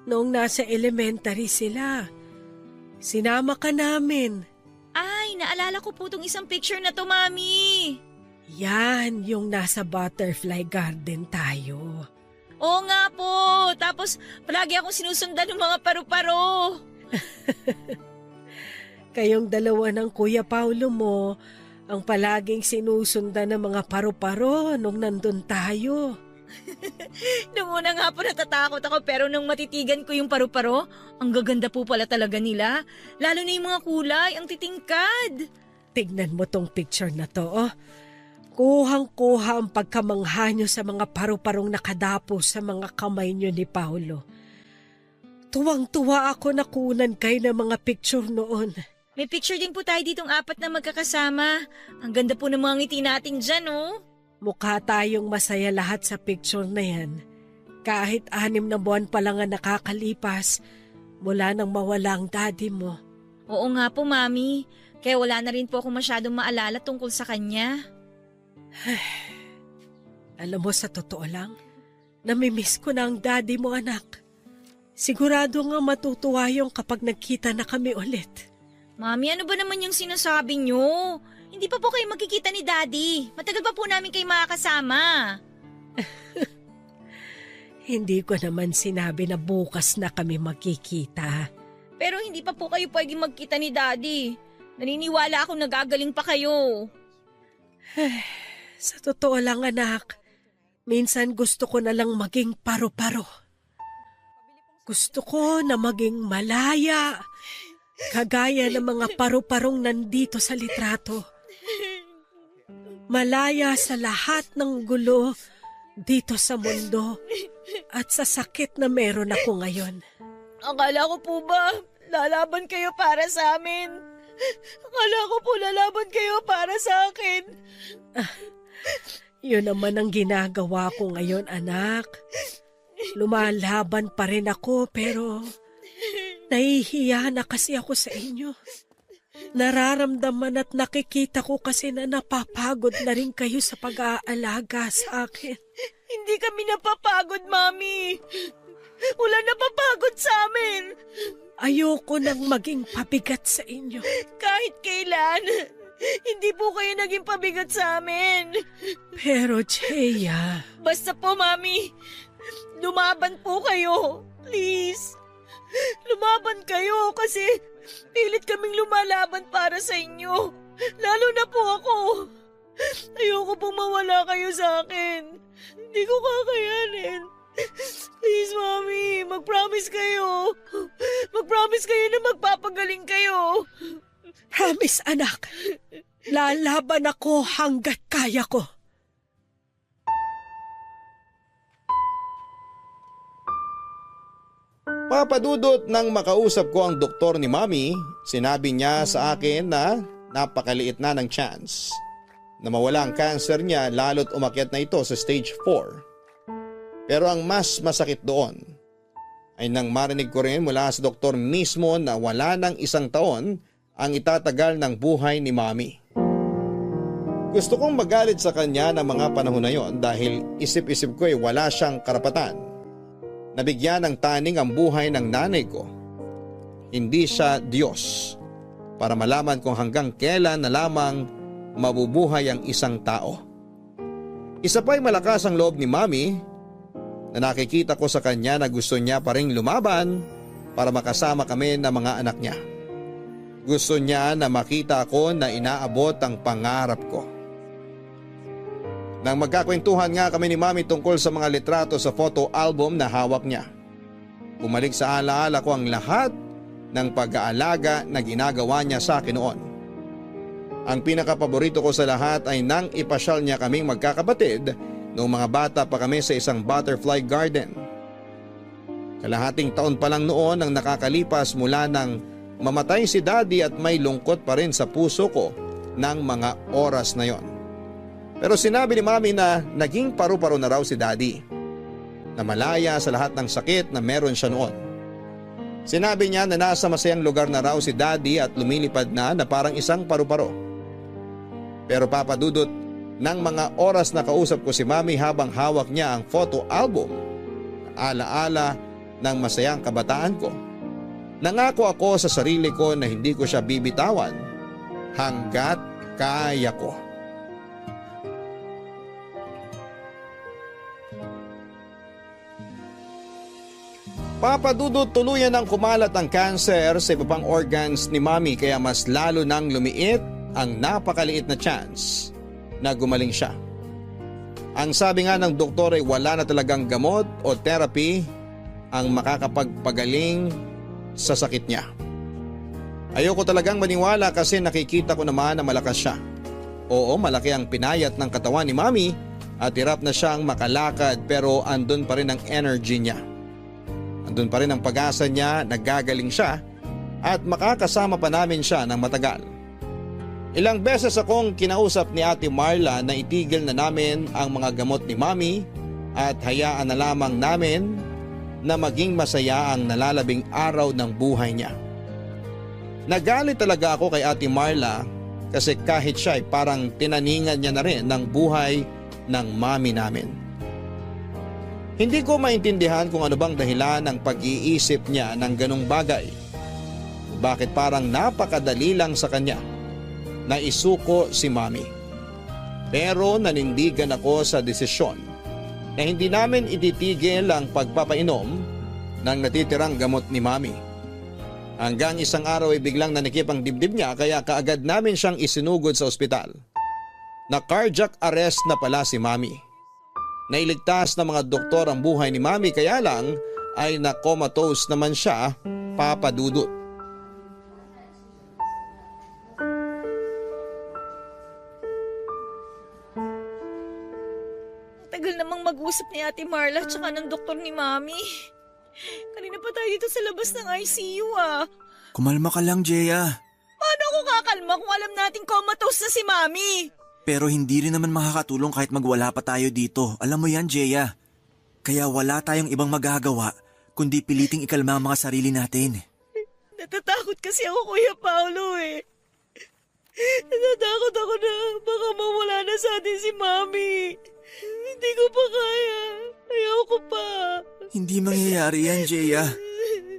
Noong nasa elementary sila. Sinama ka namin. Ay, naalala ko po tong isang picture na to, Mami. Yan, yung nasa butterfly garden tayo. Oo nga po. Tapos, palagi akong sinusundan ng mga paru-paro. Kayong dalawa ng Kuya Paulo mo ang palaging sinusundan ng mga paru-paro nung nandun tayo. Nung una nga po natatakot ako pero nung matitigan ko yung paru-paro, ang gaganda po pala talaga nila. Lalo na yung mga kulay, ang titingkad. Tignan mo tong picture na to, oh. Kuhang-kuha ang pagkamangha nyo sa mga paru-parong nakadapo sa mga kamay nyo ni Paulo. Tuwang-tuwa ako na kunan kayo ng mga picture noon. May picture din po tayo ditong 4 na magkakasama. Ang ganda po ng mga ngiti natin dyan, oh. Mukha tayong masaya lahat sa picture na yan. Kahit 6 na buwan pa lang ang nakakalipas mula nang mawala ang daddy mo. Oo nga po, Mami. Kaya wala na rin po ako masyadong maalala tungkol sa kanya. Alam mo, sa totoo lang, namimiss ko na ang daddy mo, anak. Sigurado nga matutuwa yung kapag nagkita na kami ulit. Mami, ano ba naman yung sinasabi nyo? Hindi pa po kayo magkikita ni Daddy. Matagal pa po namin kayo makakasama. Hindi ko naman sinabi na bukas na kami magkikita. Pero hindi pa po kayo pwedeng magkita ni Daddy. Naniniwala akong nagagaling pa kayo. Sa totoo lang, anak, minsan gusto ko na lang maging paru-paro. Gusto ko na maging malaya, kagaya ng mga paru-parong nandito sa litrato. Malaya sa lahat ng gulo dito sa mundo at sa sakit na meron ako ngayon. Akala ko po ba lalaban kayo para sa amin? Akala ko po lalaban kayo para sa akin. Yun naman ang ginagawa ko ngayon, anak. Lumalaban pa rin ako pero nahihiya na kasi ako sa inyo. Nararamdaman at nakikita ko kasi na napapagod na rin kayo sa pag-aalaga sa akin. Hindi kami napapagod, Mami. Wala napapagod sa amin. Ayoko nang maging pabigat sa inyo. Kahit kailan, hindi po kayo naging pabigat sa amin. Pero, Jeya, Basta po, Mami, lumaban po kayo. Please. Lumaban kayo kasi pilit kaming lumalaban para sa inyo. Lalo na po ako. Ayoko pong mawala kayo sa akin. Hindi ko kakayanin. Please, Mami, mag-promise kayo. Mag-promise kayo na magpapagaling kayo. promise, anak. Lalaban ako hanggat kaya ko. Papadudot nang makausap ko ang doktor ni Mami, sinabi niya sa akin na napakaliit na ng chance na mawala ang cancer niya lalo't umakyat na ito sa stage 4. Pero ang mas masakit doon ay nang marinig ko rin mula sa doktor mismo na wala ng 1 taon ang itatagal ng buhay ni Mami. Gusto kong magalit sa kanya ng mga panahon na yon dahil isip-isip ko ay wala siyang karapatan. Nabigyan ng taning ang buhay ng nanay ko. Hindi siya Diyos para malaman kung hanggang kailan na lamang mabubuhay ang isang tao. Isa pa'y malakas ang loob ni Mami na nakikita ko sa kanya na gusto niya pa ring lumaban para makasama kami ng mga anak niya. Gusto niya na makita ako na inaabot ang pangarap ko. Nang magkakwentuhan nga kami ni Mami tungkol sa mga litrato sa photo album na hawak niya, bumalik sa alaala ko ang lahat ng pag-aalaga na ginagawa niya sa akin noon. Ang pinakapaborito ko sa lahat ay nang ipasyal niya kaming magkakapatid noong mga bata pa kami sa isang butterfly garden. Kalahating taon pa lang noon ang nakakalipas mula nang mamatay si Daddy at may lungkot pa rin sa puso ko ng mga oras na yon. Pero sinabi ni Mami na naging paru-paro na raw si Daddy, na malaya sa lahat ng sakit na meron siya noon. Sinabi niya na nasa masayang lugar na raw si Daddy at lumilipad na parang isang paru-paro. Pero papadudot, ng mga oras na kausap ko si Mami habang hawak niya ang photo album, alaala ng masayang kabataan ko. Nangako ako sa sarili ko na hindi ko siya bibitawan hanggat kaya ko. Papadudot, tuluyan ng kumalat ang cancer sa iba pang organs ni Mami kaya mas lalo nang lumiit ang napakaliit na chance na gumaling siya. Ang sabi nga ng doktor ay wala na talagang gamot o therapy ang makakapagpagaling sa sakit niya. Ayoko talagang maniwala kasi nakikita ko naman na malakas siya. Oo, malaki ang pinayat ng katawan ni Mami at hirap na siyang makalakad pero andun pa rin ang energy niya. Andun pa rin ang pag-asa niya, nagagaling siya at makakasama pa namin siya ng matagal. Ilang beses akong kinausap ni Ate Marla na itigil na namin ang mga gamot ni Mami at hayaan na lamang namin na maging masaya ang nalalabing araw ng buhay niya. Nagalit talaga ako kay Ate Marla kasi kahit siya ay parang tinaningan niya na rin ng buhay ng mami namin. Hindi ko maintindihan kung ano bang dahilan ng pag-iisip niya ng ganong bagay. Bakit parang napakadali lang sa kanya na isuko si Mami. Pero nanindigan ako sa desisyon na hindi namin ititigil ang pagpapainom ng natitirang gamot ni Mami. Hanggang isang araw ay biglang nanikip ang dibdib niya kaya kaagad namin siyang isinugod sa ospital. Na cardiac arrest na pala si Mami. Nailigtas ng mga doktor ang buhay ni Mami kaya lang ay na-comatose naman siya, Papa Dudut. Tagal namang mag-usap ni Ate Marla tsaka ng doktor ni Mami. Kanina pa tayo dito sa labas ng ICU Kumalma ka lang, Jeya. Paano ako kakalma kung alam nating comatose na si Mami? Pero hindi rin naman makakatulong kahit magwala pa tayo dito. Alam mo yan, Jeya. Kaya wala tayong ibang magagawa kundi piliting ikalma ang mga sarili natin. Natatakot kasi ako, Kuya Paolo Natatakot ako na baka mawala na sa atin si Mami. Hindi ko pa kaya. Ayoko pa. Hindi mangyayari yan, Jeya.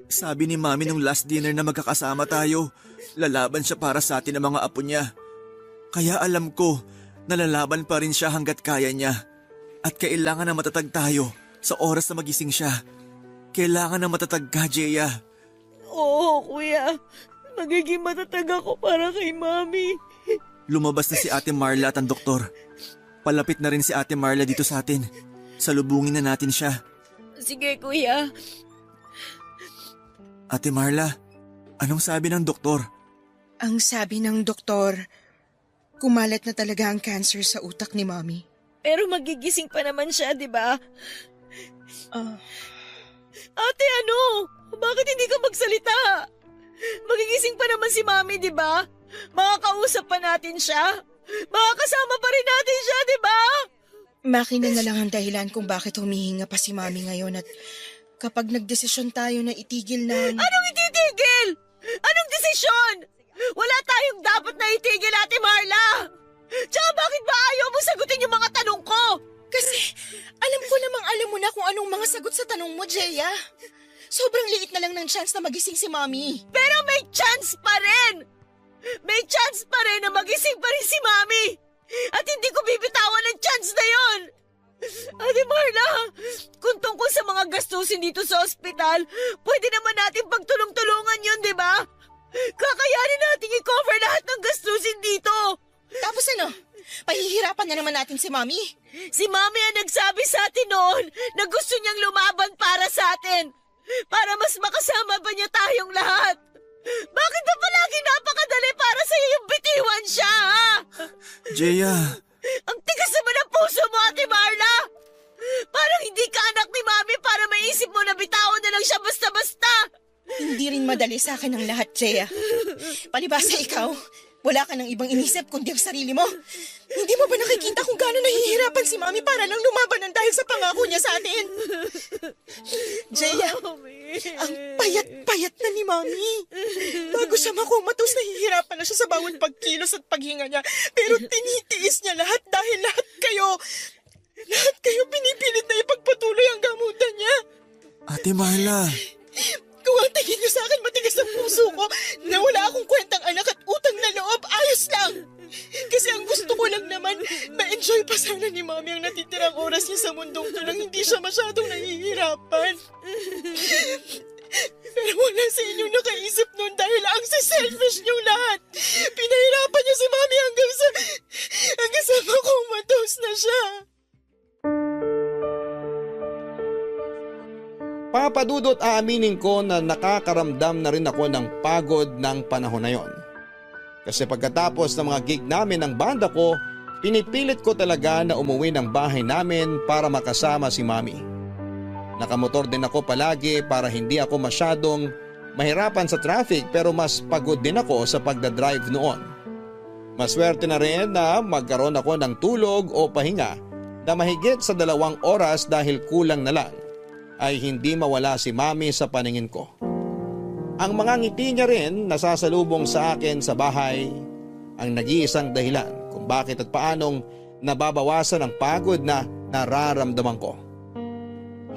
Sabi ni Mami nung last dinner na magkakasama tayo, lalaban siya para sa atin ang mga apo niya. Kaya alam ko na lalaban pa rin siya hanggat kaya niya. At kailangan na matatag tayo sa oras na magising siya. Kailangan na matatag ka, Jeya. Oo, Kuya. Magiging matatag ako para kay Mami. Lumabas na si Ate Marla at ang doktor. Palapit na rin si Ate Marla dito sa atin. Salubungin na natin siya. Sige, Kuya. Ate Marla, anong sabi ng doktor? Ang sabi ng doktor, kumalat na talaga ang cancer sa utak ni Mami. Pero magigising pa naman siya, di ba? Ate, ano? Bakit hindi ka magsalita? Magigising pa naman si Mami, di ba? Makakausap pa natin siya. Makakasama pa rin natin siya, di ba? Makina na lang ang dahilan kung bakit humihinga pa si Mami ngayon at kapag nagdesisyon tayo na itigil na... Anong ititigil? Anong desisyon? Wala tayong dapat na itigil, Ate Marla! Tsaka bakit ba ayaw mo sagutin yung mga tanong ko? Kasi alam ko namang alam mo na kung anong mga sagot sa tanong mo, Jeya. Sobrang liit na lang ng chance na magising si Mami. Pero may chance pa rin! May chance pa rin na magising pa rin si Mami! At hindi ko bibitawan ang chance na yon! Ate Marla, kung tungkol sa mga gastusin dito sa ospital, pwede naman natin pagtulong-tulungan yun, di ba? Kakayanin natin i-cover lahat ng gastusin dito! Tapos ano? Pahihirapan na naman natin si Mami. Si Mami ang nagsabi sa atin noon na gusto niyang lumaban para sa atin. Para mas makasama ba niya tayong lahat? Bakit ba palagi napakadali para sa'yo yung bitiwan siya, ha? Jeya, Ang tigas naman ang puso mo, Ate Marla! Parang hindi ka anak ni Mami para maisip mo na bitawan na lang siya basta-basta! Hindi rin madali sa akin ang lahat, Jeya. Palibasa ikaw, wala ka ng ibang inisip kundi ang sarili mo. Hindi mo ba nakikita kung gaano nahihirapan si Mami para lang lumaban ng dahil sa pangako niya sa atin? Jeya, ang payat-payat na ni Mami. Bago siya makumatos, nahihirapan na siya sa bawat pagkilos at paghinga niya. Pero tinitiis niya lahat dahil lahat kayo pinipilit na ipagpatuloy ang gamutan niya. Ate Marla. Kung ang tingin niyo sa akin matigas ang puso ko na wala akong kwentang anak at utang na loob, ayos lang. Kasi ang gusto ko lang naman, ma-enjoy pa sana ni Mami ang natitirang oras niya sa mundong to nang hindi siya masyadong nahihirapan. Pero wala sa inyong nakaisip nun dahil ang selfish niyong lahat. Pinahirapan niyo si Mami hanggang sa makumatos na siya. Papadudot, aaminin ko na nakakaramdam na rin ako ng pagod ng panahon na yon. Kasi pagkatapos ng mga gig namin ng banda ko, pinipilit ko talaga na umuwi ng bahay namin para makasama si Mami. Nakamotor din ako palagi para hindi ako masyadong mahirapan sa traffic pero mas pagod din ako sa pagdadrive noon. Maswerte na rin na magkaroon ako ng tulog o pahinga na mahigit sa 2 oras dahil kulang na lang ay hindi mawala si Mami sa paningin ko. Ang mga ngiti niya rin nasasalubong sa akin sa bahay ang nag-iisang dahilan kung bakit at paanong nababawasan ang pagod na nararamdaman ko.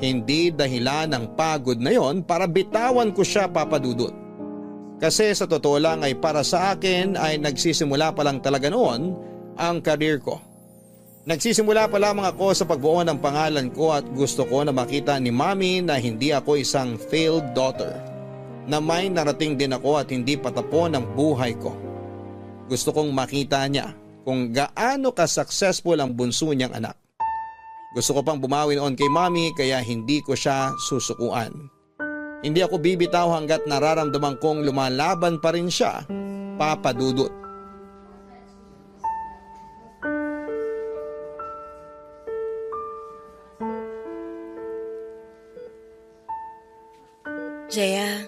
Hindi dahilan ng pagod na yon para bitawan ko siya, Papa Dudut. Kasi sa totoo lang ay para sa akin ay nagsisimula pa lang talaga noon ang career ko. Nagsisimula pa lamang ako sa pagbuo ng pangalan ko at gusto ko na makita ni Mami na hindi ako isang failed daughter. Na may narating din ako at hindi patapon ang buhay ko. Gusto kong makita niya kung gaano ka-successful ang bunso niyang anak. Gusto ko pang bumawi noon kay Mami kaya hindi ko siya susukuan. Hindi ako bibitaw hanggat nararamdaman kong lumalaban pa rin siya, Papa Dudut. Jaya.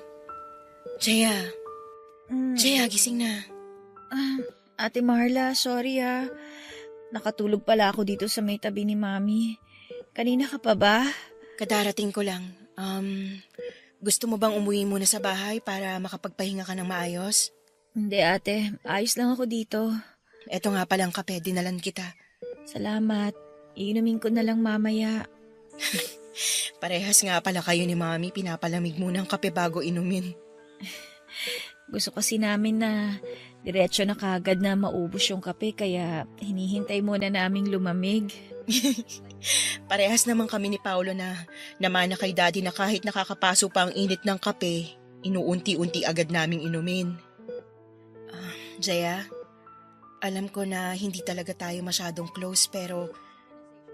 Jaya, gising na. Ate Marla, sorry ah. Nakatulog pala ako dito sa may tabi ni Mami. Kanina ka pa ba? Kadarating ko lang. Gusto mo bang umuwi muna sa bahay para makapagpahinga ka ng maayos? Hindi ate, ayos lang ako dito. Eto nga palang kape, dinalan kita. Salamat. Iinumin ko na lang mamaya. Parehas nga pala kayo ni Mami, pinapalamig muna ang kape bago inumin. Gusto kasi namin na diretso na kagad na maubos yung kape kaya hinihintay muna naming lumamig. Parehas naman kami ni Paolo na namana kay Daddy na kahit nakakapaso pa ang init ng kape, inuunti-unti agad naming inumin. Jaya, alam ko na hindi talaga tayo masyadong close pero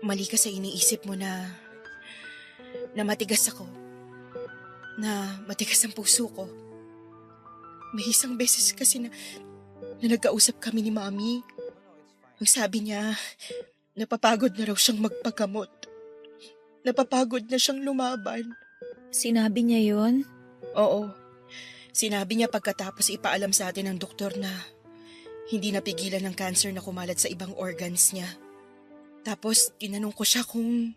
mali ka sa iniisip mo na matigas ako. Na matigas ang puso ko. May isang beses kasi na nagkausap kami ni Mami. Ang sabi niya, napapagod na raw siyang magpagamot. Napapagod na siyang lumaban. Sinabi niya yon? Oo. Sinabi niya pagkatapos ipaalam sa atin ng doktor na hindi napigilan ng cancer na kumalat sa ibang organs niya. Tapos tinanong ko siya kung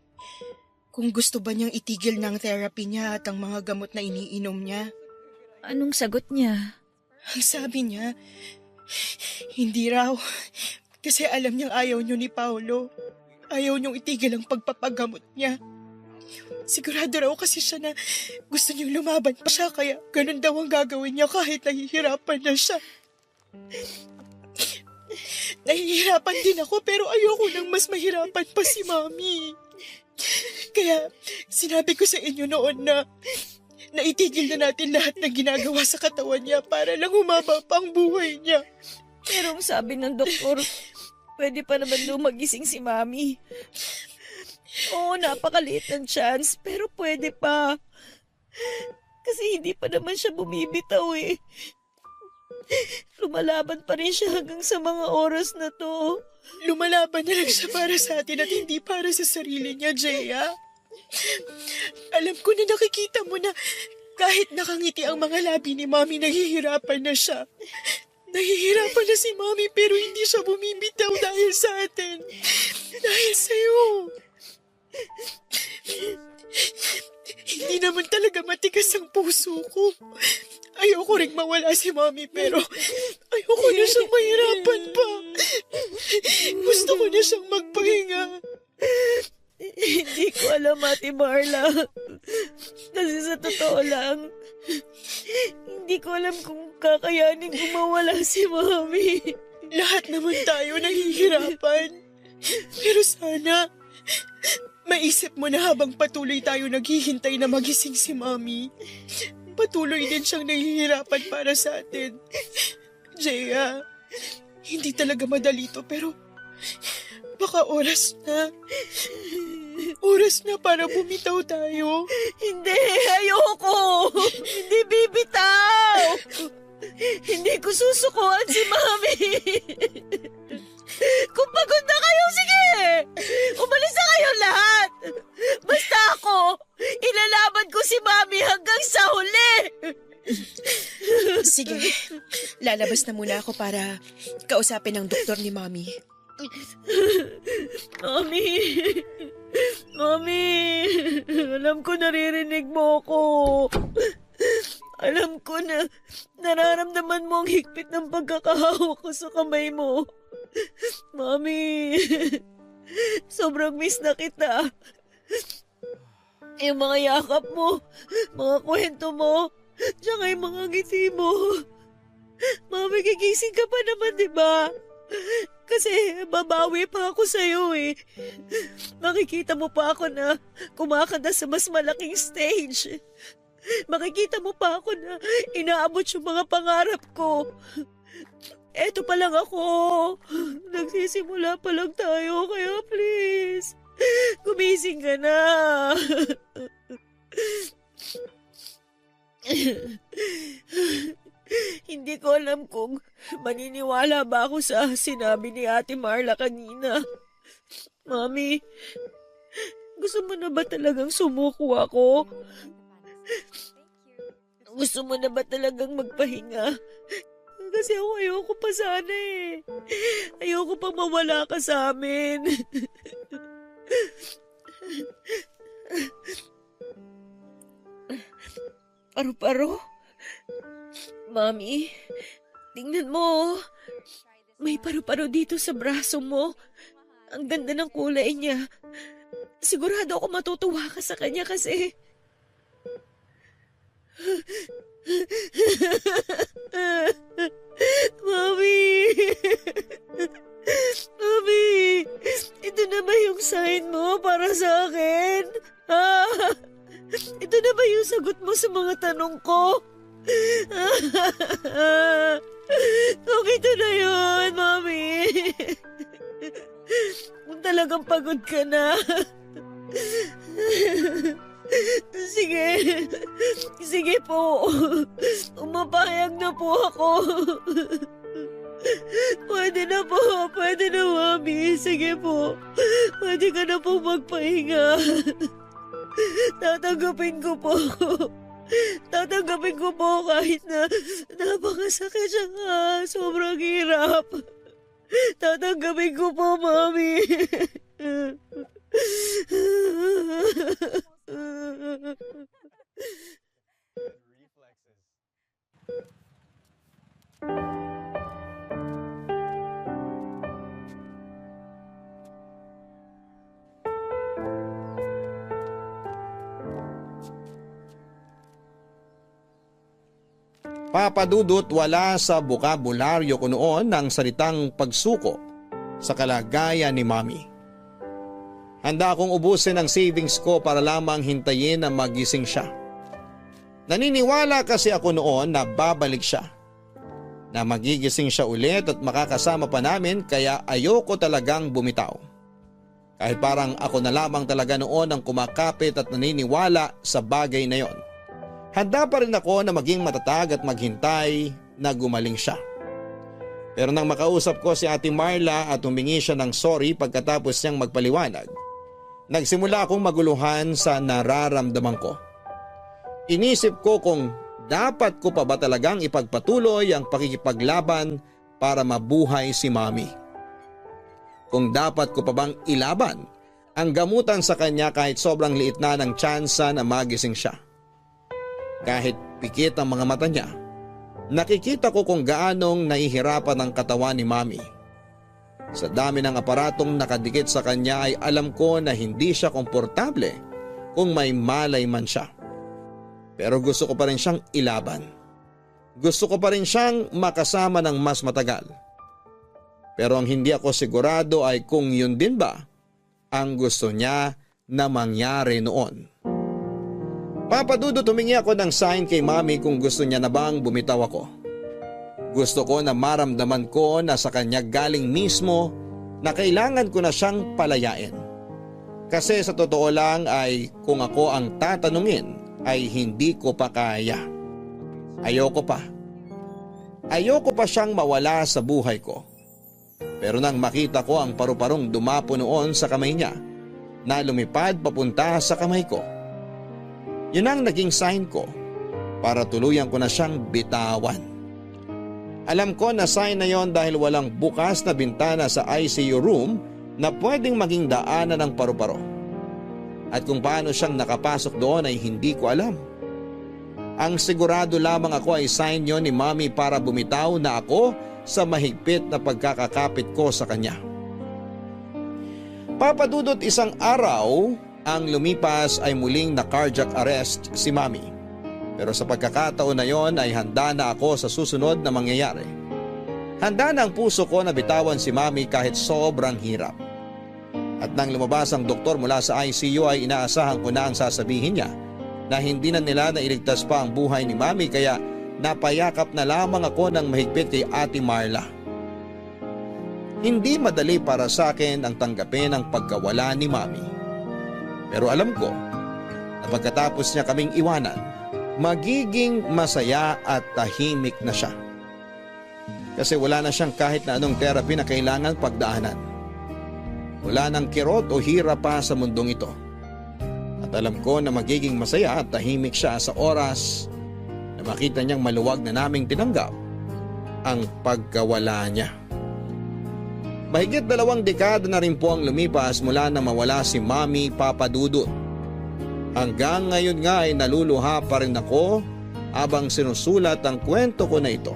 gusto ba niyang itigil ng therapy niya at ang mga gamot na iniinom niya. Anong sagot niya? Ang sabi niya, hindi raw. Kasi alam niyang ayaw niyo ni Paolo. Ayaw niyong itigil ang pagpapagamot niya. Sigurado raw kasi siya na gusto niyong lumaban pa siya kaya ganun daw ang gagawin niya kahit nahihirapan na siya. Nahihirapan din ako pero ayoko nang mas mahirapan pa si Mami. Kaya sinabi ko sa inyo noon na itigil na natin lahat ng ginagawa sa katawan niya para lang humaba pa ang buhay niya. Pero ang sabi ng doktor, pwede pa naman lumagising si Mami. Oo, napakaliit ng chance, pero pwede pa. Kasi hindi pa naman siya bumibitaw eh. Lumalaban pa rin siya hanggang sa mga oras na to. Lumalaban na lang siya para sa atin at hindi para sa sarili niya, Jaya. Alam ko na nakikita mo na kahit nakangiti ang mga labi ni Mami, nahihirapan na siya. Nahihirapan na si Mami pero hindi siya bumibitaw dahil sa atin. Dahil sa'yo. Hindi naman talaga matigas ang puso ko. Ayoko ring mawala si Mami pero ayoko na siyang mahirapan pa. Gusto ko na siyang magpahinga. Hindi ko alam, Ate Marla. Kasi sa totoo lang, hindi ko alam kung kakayanin kung mawala si Mami. Lahat naman tayo nahihirapan. Pero sana, maisip mo na habang patuloy tayo naghihintay na magising si Mami, patuloy din siyang nahihirapan para sa atin. Jaya, hindi talaga madali to pero baka oras na. Oras na para bumitaw tayo. Hindi, ayoko. Hindi bibitaw. Hindi ko susukuan si Mami. Kung pagod na kayo, sige. Umalis na kayo lahat. Basta ako, ilalaban ko si Mami hanggang sa huli. lalabas na muna ako para kausapin ng doktor ni Mami. Mami! Mami! Alam ko naririnig mo ako. Alam ko na nararamdaman mo ang higpit ng pagkakahawak ko sa kamay mo. Mami! Sobrang miss na kita. Yung mga yakap mo, mga kwento mo, tsaka yung mga ngiti mo. Mami, gigising ka pa naman, di ba? Kasi babawi pa ako sa'yo eh. Makikita mo pa ako na kumakanta sa mas malaking stage. Makikita mo pa ako na inaabot yung mga pangarap ko. Eto pa lang ako. Nagsisimula pa lang tayo, kaya please, gumising ka na. Hindi ko alam kung maniniwala ba ako sa sinabi ni Ate Marla kanina. Mami, gusto mo na ba talagang sumuko ako? Gusto mo na ba talagang magpahinga? Kasi ako ayoko pa sana eh. Ayoko pa mawala ka sa amin. Paru-paro? Mami, tingnan mo. May paru-paro dito sa braso mo. Ang ganda ng kulay niya. Sigurado ako matutuwa ka sa kanya kasi... Mami! Mami! Ito na ba yung sign mo para sa akin? Ha? Ito na ba yung sagot mo sa mga tanong ko? Okay, ito na yun, Mami. Kung talagang pagod ka na. Sige. Sige po. Umapayag na po ako. Pwede na po. Pwede na, Mami. Sige po. Pwede ka na po magpahinga. Tatanggapin ko po. Tatanggapin ko po kahit na napakasakit siya nga. Sobrang hirap. Tatanggapin ko po, Mami. Papadudot, wala sa bukabularyo ko noon ang salitang pagsuko sa kalagayan ni Mami. Handa akong ubusin ang savings ko para lamang hintayin na magising siya. Naniniwala kasi ako noon na babalik siya. Na magigising siya ulit at makakasama pa namin, kaya ayoko talagang bumitaw. Kahit parang ako na lamang talaga noon ang kumakapit at naniniwala sa bagay na yon. Handa pa rin ako na maging matatag at maghintay na gumaling siya. Pero nang makausap ko si Ate Marla at humingi siya ng sorry pagkatapos niyang magpaliwanag, nagsimula akong maguluhan sa nararamdaman ko. Inisip ko kung dapat ko pa ba talagang ipagpatuloy ang pakikipaglaban para mabuhay si Mami. Kung dapat ko pa bang ilaban ang gamutan sa kanya kahit sobrang liit na ng tsansa na magising siya. Kahit pikit ang mga mata niya, nakikita ko kung gaanong nahihirapan ang katawan ni Mami. Sa dami ng aparatong nakadikit sa kanya ay alam ko na hindi siya komportable kung may malay man siya. Pero gusto ko pa rin siyang ilaban. Gusto ko pa rin siyang makasama ng mas matagal. Pero ang hindi ako sigurado ay kung yun din ba ang gusto niya na mangyari noon. Papadudot, humingi ako ng sign kay Mami kung gusto niya na bang bumitaw ako. Gusto ko na maramdaman ko na sa kanya galing mismo na kailangan ko na siyang palayain. Kasi sa totoo lang ay kung ako ang tatanungin ay hindi ko pa kaya. Ayoko pa. Ayoko pa siyang mawala sa buhay ko. Pero nang makita ko ang paru-parong dumapo noon sa kamay niya na lumipad papunta sa kamay ko, yun ang naging sign ko para tuluyan ko na siyang bitawan. Alam ko na sign na yon dahil walang bukas na bintana sa ICU room na pwedeng maging daanan ng paru-paro. At kung paano siyang nakapasok doon ay hindi ko alam. Ang sigurado lamang ako ay sign yon ni Mami para bumitaw na ako sa mahigpit na pagkakakapit ko sa kanya. Papadudot isang araw ang lumipas ay muling na cardiac arrest si Mami. Pero sa pagkakataon na yon ay handa na ako sa susunod na mangyayari. Handa na ang puso ko na bitawan si Mami kahit sobrang hirap. At nang lumabas ang doktor mula sa ICU ay inaasahan ko na ang sasabihin niya na hindi na nila nailigtas pa ang buhay ni Mami kaya napayakap na lamang ako ng mahigpit kay Ate Marla. Hindi madali para sa akin ang tanggapin ang pagkawala ni Mami. Pero alam ko na pagkatapos niya kaming iwanan, magiging masaya at tahimik na siya. Kasi wala na siyang kahit na anong therapy na kailangan pagdaanan. Wala nang kirot o hirap pa sa mundong ito. At alam ko na magiging masaya at tahimik siya sa oras na makita niyang maluwag na naming tinanggap ang pagkawala niya. Mahigit 2 dekada na rin po ang lumipas mula na mawala si Mami Papadudot. Hanggang ngayon nga ay naluluha pa rin ako habang sinusulat ang kwento ko na ito.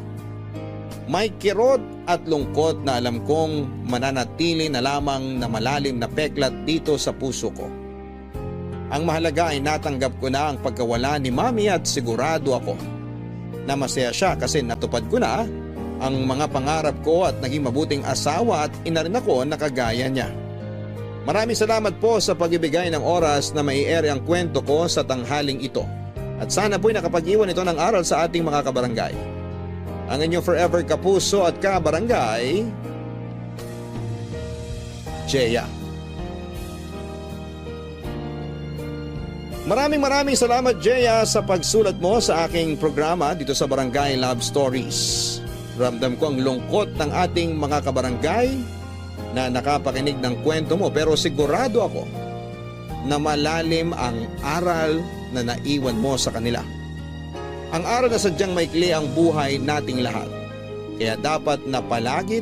May kirot at lungkot na alam kong mananatili na lamang na malalim na peklat dito sa puso ko. Ang mahalaga ay natanggap ko na ang pagkawala ni Mami at sigurado ako na masaya siya kasi natupad ko na ang mga pangarap ko at naging mabuting asawa at ina rin ako na kagaya niya. Maraming salamat po sa pag-ibigay ng oras na mai-air ang kwento ko sa tanghaling ito. At sana po'y nakapag-iwan ito ng aral sa ating mga kabarangay. Ang inyong forever kapuso at kabarangay, Jeya. Maraming salamat, Jeya, sa pagsulat mo sa aking programa dito sa Barangay Love Stories. Ramdam ko ang lungkot ng ating mga kabarangay na nakapakinig ng kwento mo pero sigurado ako na malalim ang aral na naiwan mo sa kanila. Ang aral na sadyang maikli ang buhay nating lahat. Kaya dapat na palagi